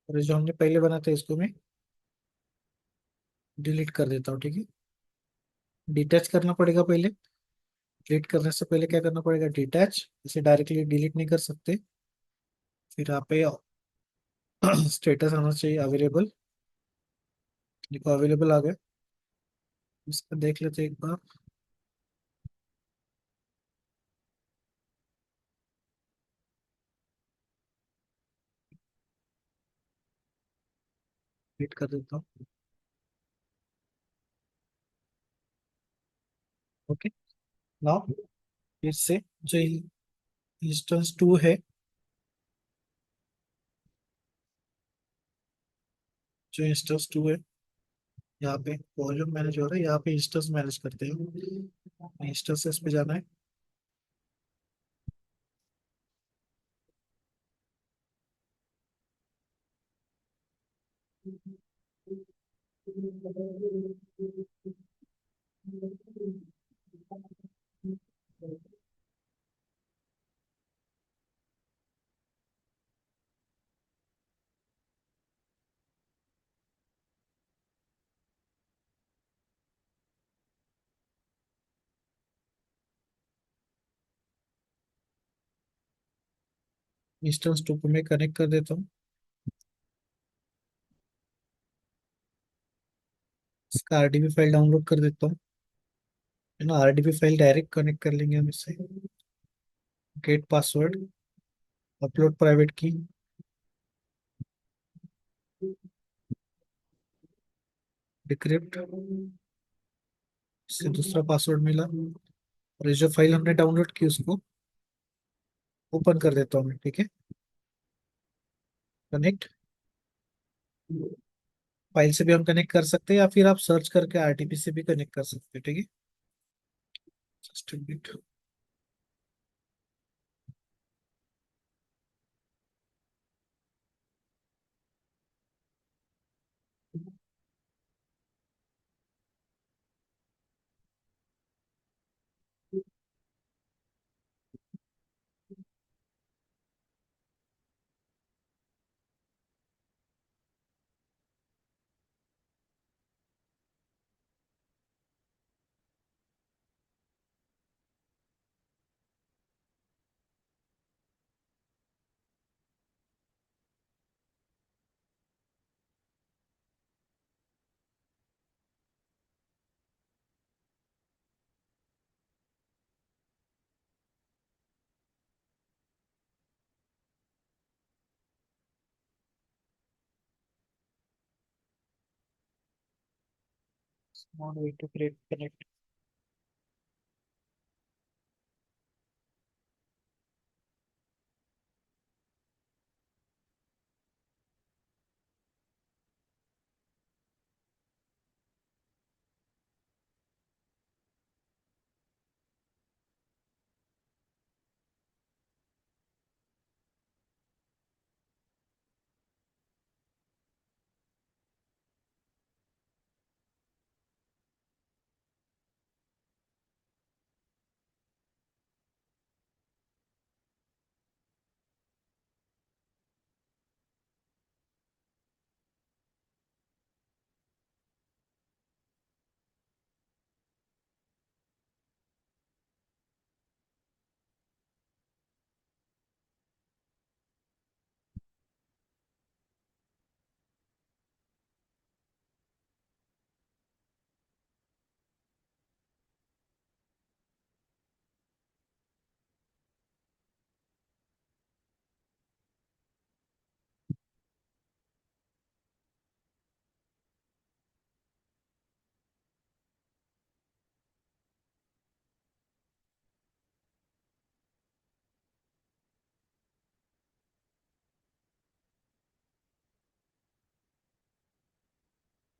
और ये जो हमने पहले बना था इसको मैं डिलीट कर देता हूँ, ठीक है। डिटैच करना पड़ेगा पहले। डिलीट करने से पहले क्या करना पड़ेगा, डिटैच। इसे डायरेक्टली डिलीट नहीं कर सकते। फिर यहाँ पे स्टेटस आना चाहिए अवेलेबल। देखो अवेलेबल आ गया। इसका देख लेते हैं एक बार। डिलीट कर देता हूँ। ओके। नाउ फिर से जो इंस्टेंस टू है, जो इंस्टेंस टू है, यहाँ पे वॉल्यूम मैनेज हो रहा है, यहाँ पे इंस्टेंस मैनेज करते हैं। इंस्टेंसेस पे जाना है। इंस्टेंस टू को मैं कनेक्ट कर देता हूँ। इसका आरडीबी फाइल डाउनलोड कर देता हूँ, है ना। आरडीबी फाइल डायरेक्ट कनेक्ट कर लेंगे हम इससे। गेट पासवर्ड, अपलोड प्राइवेट की, डिक्रिप्ट। इससे दूसरा पासवर्ड मिला। और ये जो फाइल हमने डाउनलोड की उसको ओपन कर देता हूँ मैं, ठीक है। कनेक्ट। फाइल से भी हम कनेक्ट कर सकते हैं, या फिर आप सर्च करके आरटीपी से भी कनेक्ट कर सकते हैं, ठीक है। Just a bit। Not way to create connect।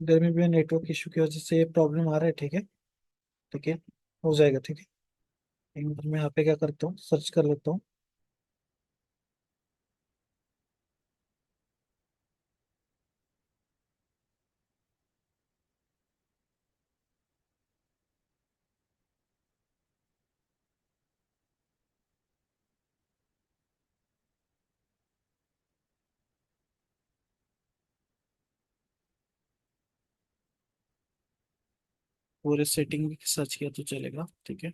देर में भी नेटवर्क इशू की वजह से ये प्रॉब्लम आ रहा है, ठीक है। ठीक है, हो जाएगा, ठीक है। एक मिनट में यहाँ पे क्या करता हूँ, सर्च कर लेता हूँ। पूरे सेटिंग भी सर्च किया तो चलेगा, ठीक है।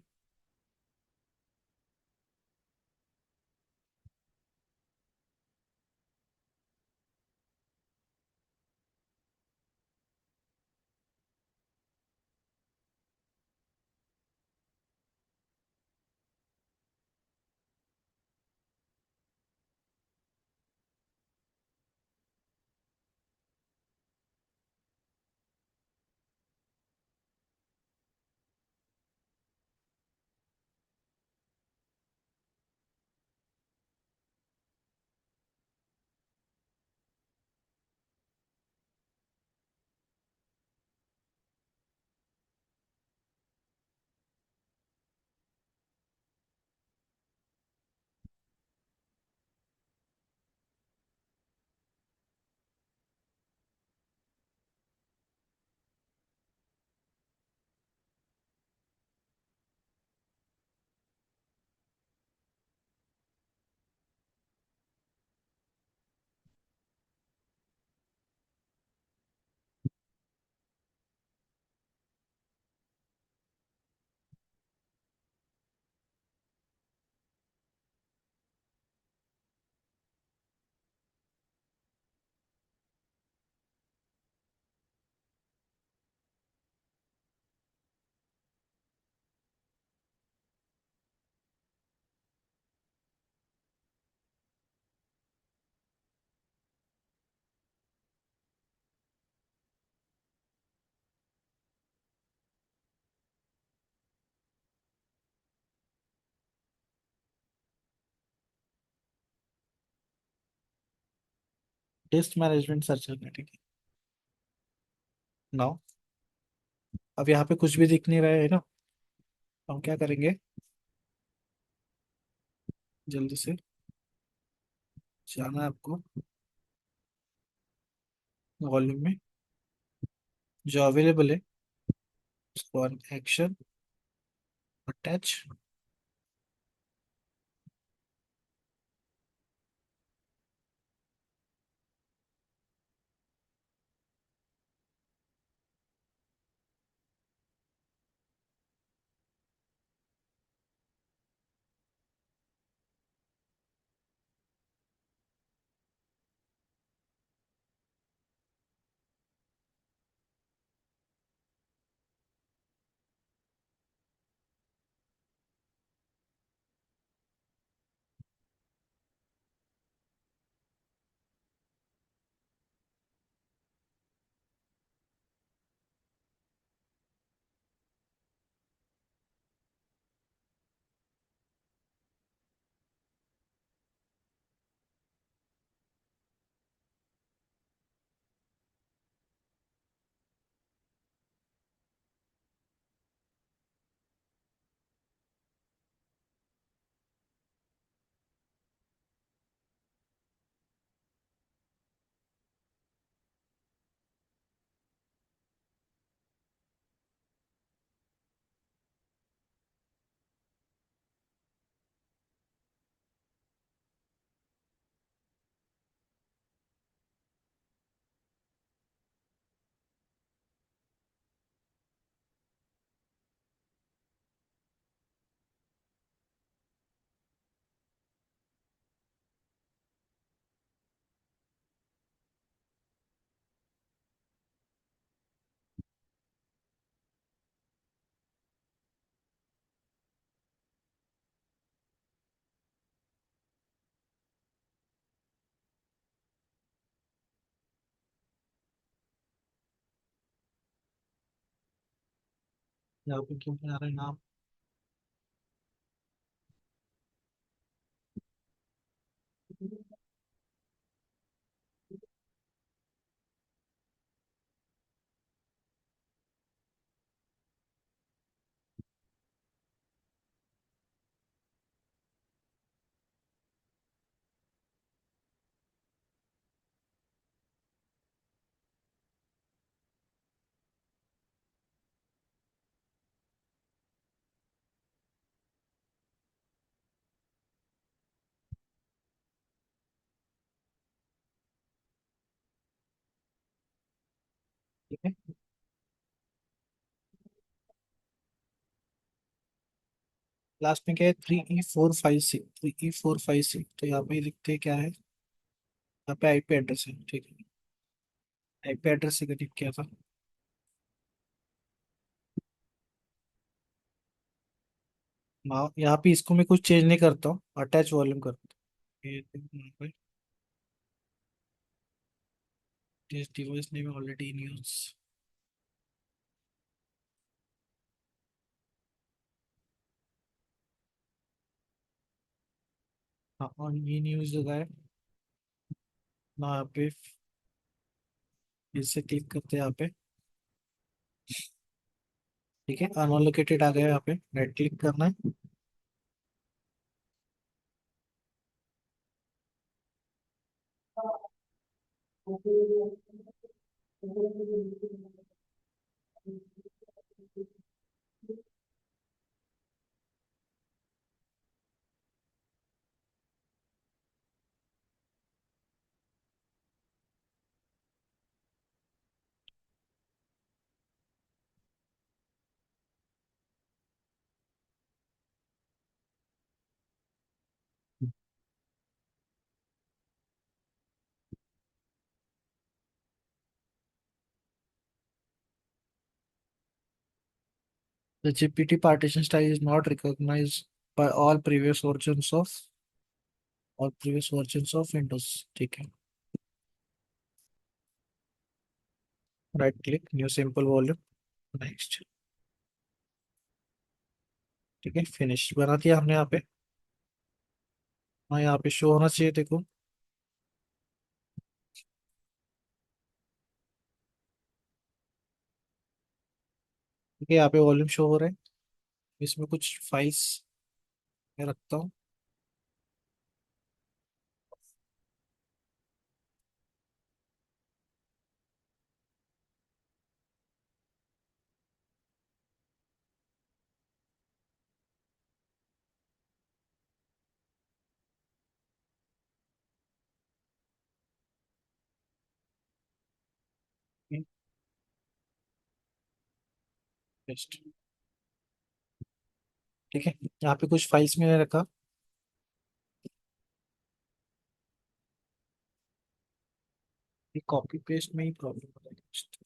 टेस्ट मैनेजमेंट सर्च करना है, ठीक है। नाउ अब यहाँ पे कुछ भी दिख नहीं रहा है ना। हम क्या करेंगे, जल्दी से जाना है आपको वॉल्यूम में, जो अवेलेबल है उसको एक्शन अटैच। यहाँ पे क्यों नहीं आ रहा है नाम। ठीक है। लास्ट में क्या है, 3E456, 3E456, तो यहाँ पे लिखते हैं क्या है, यहाँ पे आईपी एड्रेस है, ठीक है। आईपी एड्रेस से कनेक्ट किया था। यहाँ पे इसको मैं कुछ चेंज नहीं करता हूँ, अटैच वॉल्यूम करता हूँ। ये यहाँ पे this device name already in use। हाँ, और ये न्यूज जगह है ना, यहाँ पे इससे क्लिक करते हैं यहाँ पे। ठीक है, अनअलोकेटेड आ गया, यहाँ पे राइट क्लिक करना है। The GPT partition style is not recognized by all previous versions of Windows। ठीक है, right click, new simple volume, next. ठीक है, फिनिश बना दिया हमने यहाँ पे। हाँ, यहाँ पे शो होना चाहिए, देखो। ठीक है, यहाँ पे वॉल्यूम शो हो रहा है। इसमें कुछ फाइल्स मैं रखता हूँ। पेस्ट। ठीक है, यहाँ पे कुछ फाइल्स मैंने रखा। ये कॉपी पेस्ट में ही प्रॉब्लम हो रहा है।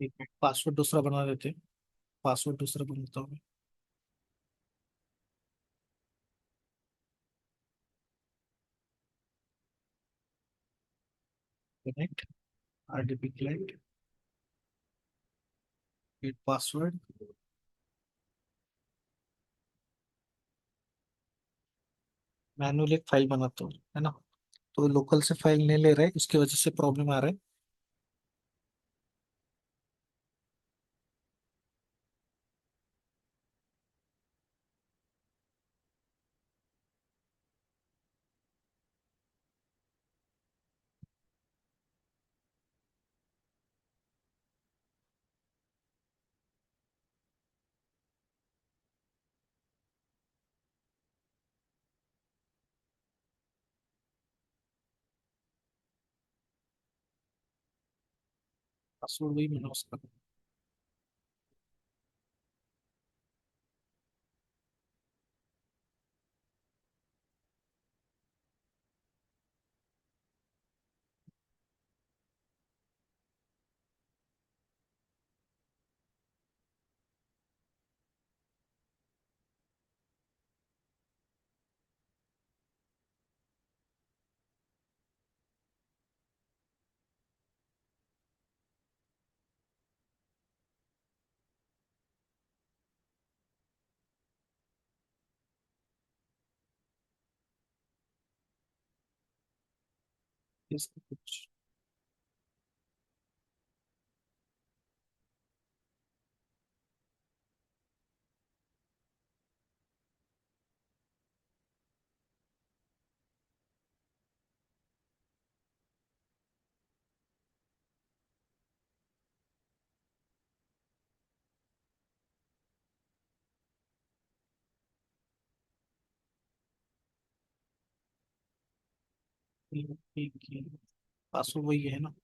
एक मिनट, पासवर्ड दूसरा बना देते हैं। पासवर्ड दूसरा बनाता हूँ। Connect, RDP client, gate password. Manual एक फाइल बनाता हूँ, है ना। तो लोकल से फाइल नहीं ले रहा है, इसकी वजह से प्रॉब्लम आ रहा है। पासवर्ड वही बना उसका। इसको कुछ पासवर्ड वही है ना।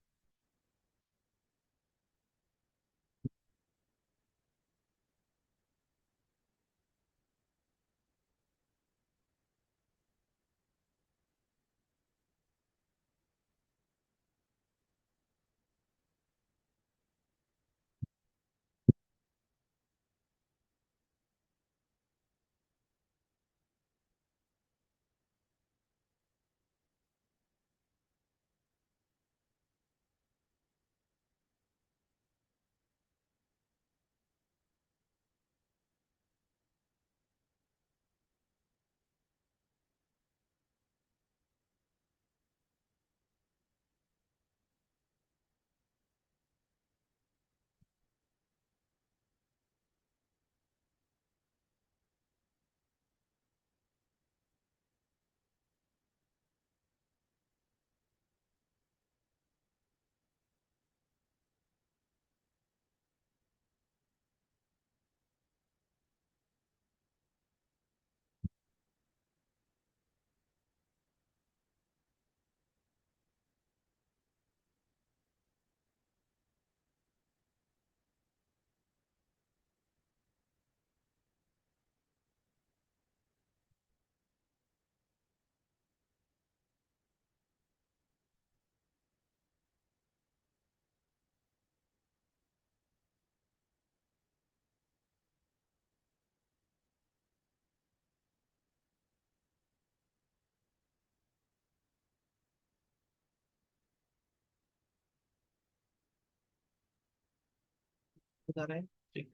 बता रहे हैं ठीक।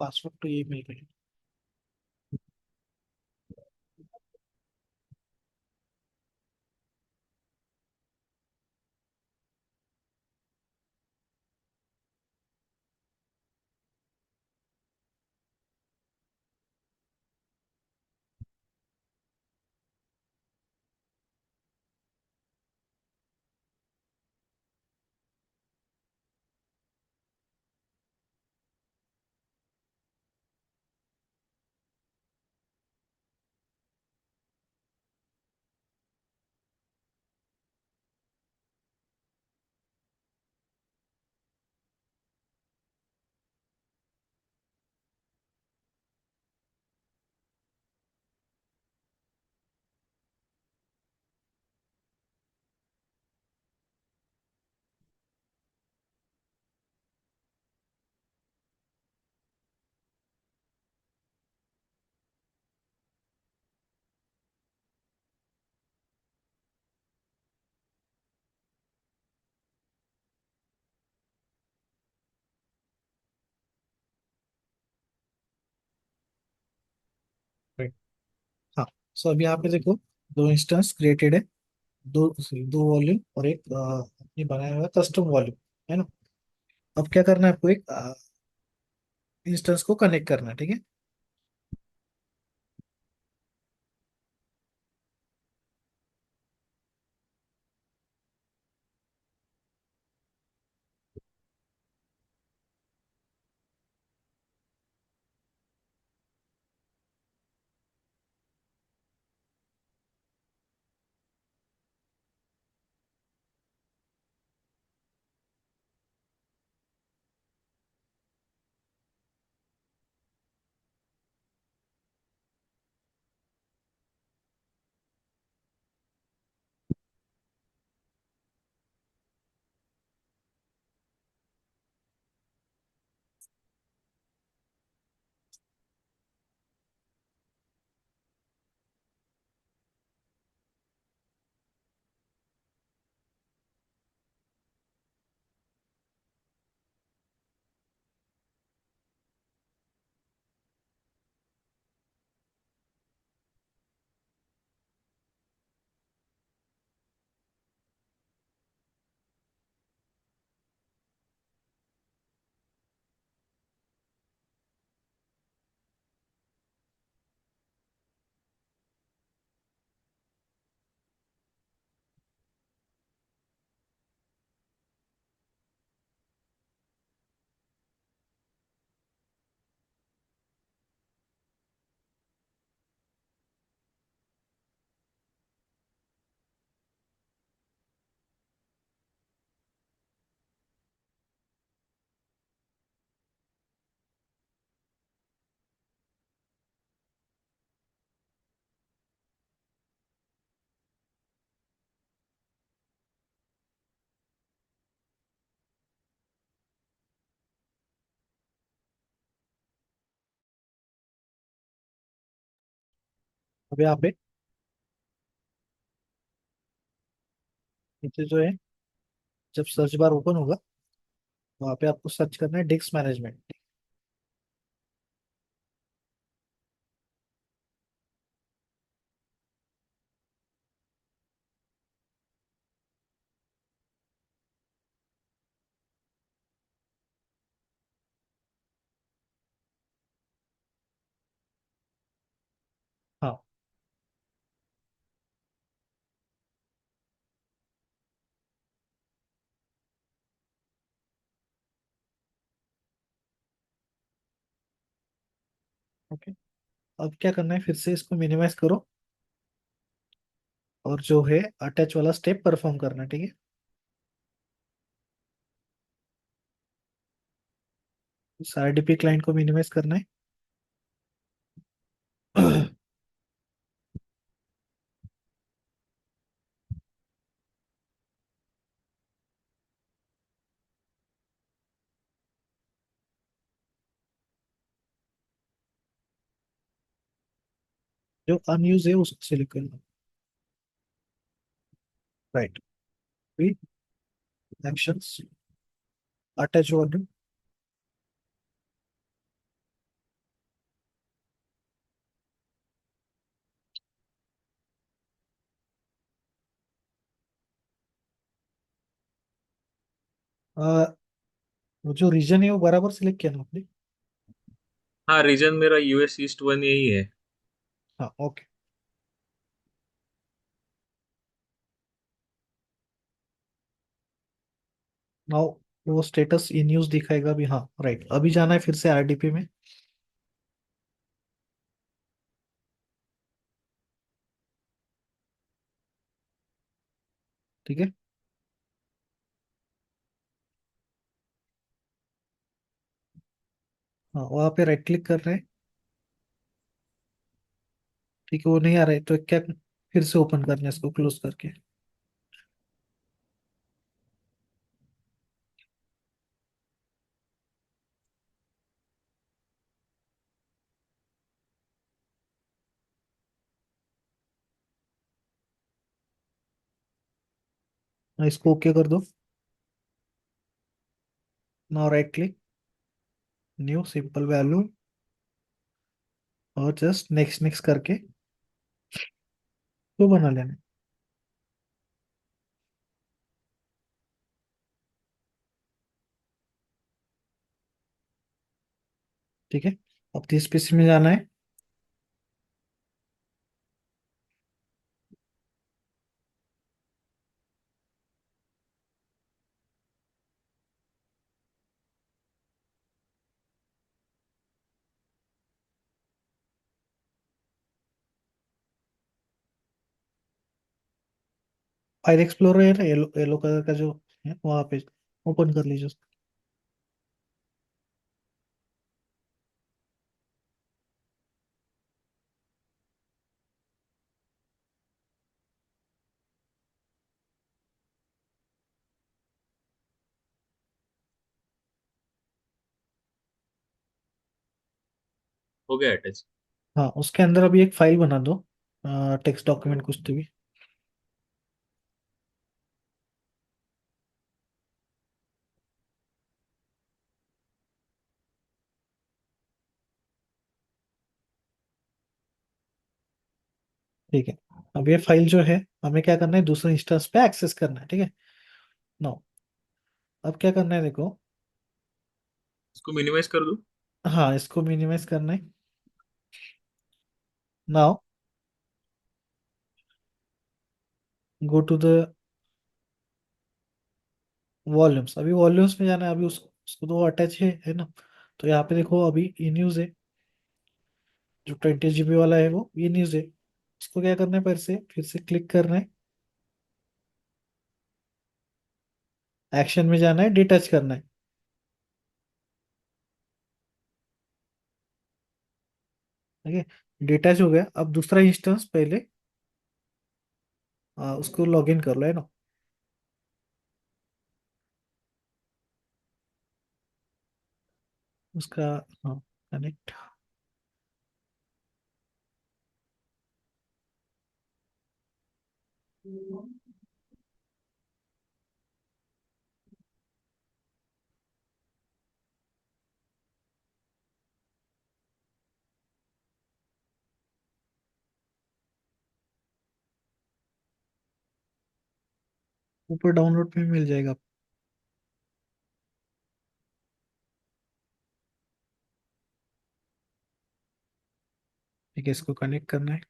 पासवर्ड तो ये मिल गए। Right. हाँ। सो अभी यहाँ पे देखो, दो इंस्टेंस क्रिएटेड है, दो वॉल्यूम और एक अपनी बनाया हुआ कस्टम वॉल्यूम, है ना। अब क्या करना है आपको, एक इंस्टेंस को कनेक्ट करना है, ठीक है। अब यहाँ पे नीचे जो है, जब सर्च बार ओपन होगा वहाँ पे आपको सर्च करना है डिस्क मैनेजमेंट। हाँ, ओके। अब क्या करना है, फिर से इसको मिनिमाइज करो और जो है अटैच वाला स्टेप परफॉर्म करना है, ठीक है। इस आरडीपी क्लाइंट को मिनिमाइज करना है। जो अनयूज है उसको सिलेक्ट करना। Right, actions, attach volume. वो जो रीजन है वो बराबर सिलेक्ट किया ना आपने। हाँ, रीजन मेरा यूएस ईस्ट वन यही है। हाँ, ओके। नाउ वो स्टेटस इन यूज दिखाएगा भी, हाँ राइट। अभी जाना है फिर से आरडीपी में, ठीक है। हाँ, वहाँ पे राइट क्लिक कर रहे हैं, ठीक है। वो नहीं आ रहा है तो क्या, फिर से ओपन करना है इसको क्लोज करके। हाँ, इसको ओके कर दो। Now right click, new simple value, और जस्ट नेक्स्ट नेक्स्ट करके तो बना लेना, ठीक है। अब 30 पीसी में जाना है। फाइल एक्सप्लोरर है ना, येलो येलो कलर का जो है वहाँ पे ओपन कर लीजिए उसको। हो गया अटैच। हाँ, उसके अंदर अभी एक फाइल बना दो, टेक्स्ट डॉक्यूमेंट कुछ तो भी। ठीक है। अब ये फाइल जो है हमें क्या करना है, दूसरे इंस्टेंस पे एक्सेस करना है, ठीक है। नो, अब क्या करना है देखो। इसको मिनिमाइज कर दूं? हाँ, इसको मिनिमाइज करना है। Now go to the volumes. अभी वॉल्यूम्स में जाना है, अभी उसको तो अटैच है ना। तो यहाँ पे देखो अभी इन यूज है, जो 20 GB वाला है वो इन यूज है। उसको क्या करना है, फिर से क्लिक करना है, एक्शन में जाना है, डिटैच करना है, ठीक है। डिटैच हो गया। अब दूसरा इंस्टेंस पहले उसको लॉग इन कर लो, है ना। उसका, हाँ, कनेक्ट। ऊपर डाउनलोड पे मिल जाएगा। ठीक है, इसको कनेक्ट करना है।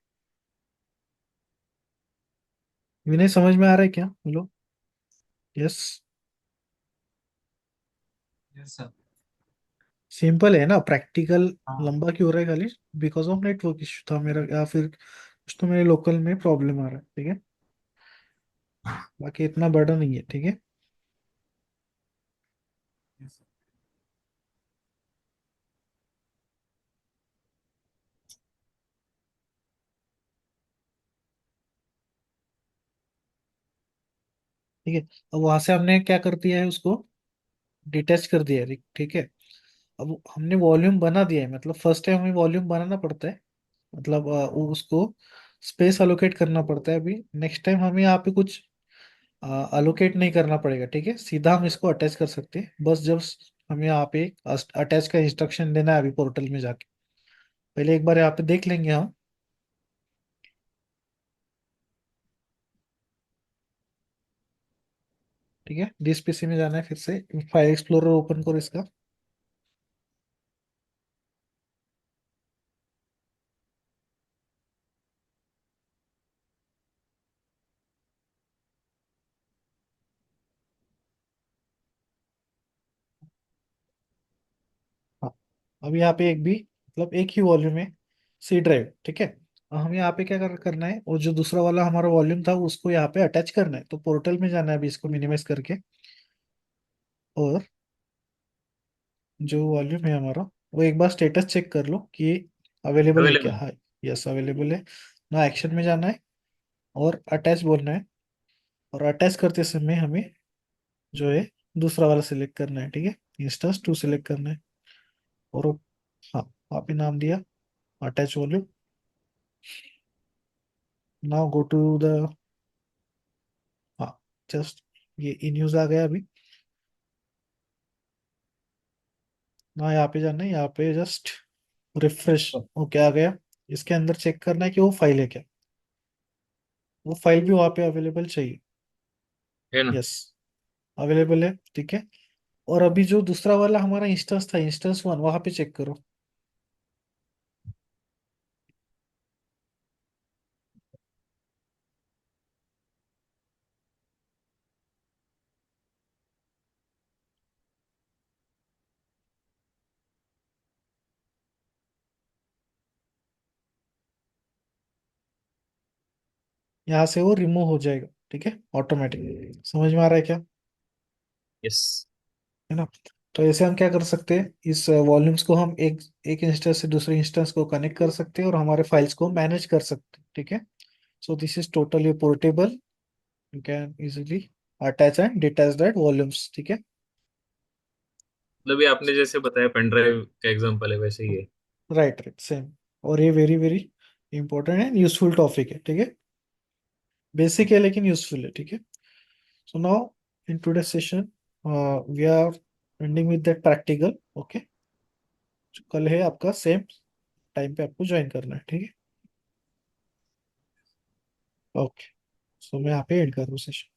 विनय समझ में आ रहा है क्या? बोलो यस। Yes sir. सिंपल है ना, प्रैक्टिकल। हाँ। लंबा क्यों हो रहा है खाली? बिकॉज ऑफ नेटवर्क इशू था मेरा, या फिर कुछ तो मेरे लोकल में प्रॉब्लम आ रहा है, ठीक है। बाकी इतना बड़ा नहीं है, ठीक है। Yes, sir. ठीक है, अब वहां से हमने क्या कर दिया है, उसको डिटैच कर दिया है, ठीक है। अब हमने वॉल्यूम बना दिया है, मतलब फर्स्ट टाइम हमें वॉल्यूम बनाना पड़ता है, मतलब उसको स्पेस अलोकेट करना पड़ता है। अभी नेक्स्ट टाइम हमें यहाँ पे कुछ अलोकेट नहीं करना पड़ेगा, ठीक है। सीधा हम इसको अटैच कर सकते हैं, बस जब हमें यहाँ पे अटैच का इंस्ट्रक्शन देना है अभी पोर्टल में जाके। पहले एक बार यहाँ पे देख लेंगे हम। ठीक है, दिस पीसी में जाना है, फिर से फाइल एक्सप्लोरर ओपन करो इसका। हाँ, अब यहाँ पे एक भी, मतलब एक ही वॉल्यूम है, सी ड्राइव, ठीक है। अब हमें यहाँ पे क्या करना है, और जो दूसरा वाला हमारा वॉल्यूम था उसको यहाँ पे अटैच करना है, तो पोर्टल में जाना है अभी, इसको मिनिमाइज करके। और जो वॉल्यूम है हमारा, वो एक बार स्टेटस चेक कर लो कि अवेलेबल है क्या। अवेलेबल। हाँ, यस अवेलेबल है ना। एक्शन में जाना है और अटैच बोलना है, और अटैच करते समय हमें जो है दूसरा वाला सिलेक्ट करना है, ठीक है। इंस्टेंस 2 सिलेक्ट करना है। और हाँ, वहाँ पे नाम दिया attach volume. Now go to the, हाँ, जस्ट ये इन यूज आ गया अभी ना। यहाँ पे जाना है, यहाँ पे जस्ट रिफ्रेश, ओके आ गया। इसके अंदर चेक करना है कि वो फाइल है क्या, वो फाइल भी वहाँ पे अवेलेबल चाहिए। है ना। यस, अवेलेबल है, ठीक है। और अभी जो दूसरा वाला हमारा इंस्टेंस था, इंस्टेंस 1, वहां पे चेक करो। यहाँ से वो रिमूव हो जाएगा, ठीक है, ऑटोमेटिक। समझ में आ रहा है क्या? यस। है ना। तो ऐसे हम क्या कर सकते हैं, इस वॉल्यूम्स को हम एक एक इंस्टेंस से दूसरे इंस्टेंस को कनेक्ट कर सकते हैं, और हमारे फाइल्स को मैनेज कर सकते हैं, ठीक है। So this is totally portable, you can easily attach and detach that volumes, ठीक है। मतलब ये आपने जैसे बताया पेन ड्राइव का एग्जांपल है वैसे ही है। Right right, same. और ये very very important and useful topic है, ठीक है। बेसिक है लेकिन यूजफुल है, ठीक है। So now in today's session, we are ending with that practical. Okay, जो कल है आपका सेम टाइम पे आपको ज्वाइन करना है, ठीक है। ओके, सो मैं यहाँ पे एंड कर रहा हूँ सेशन।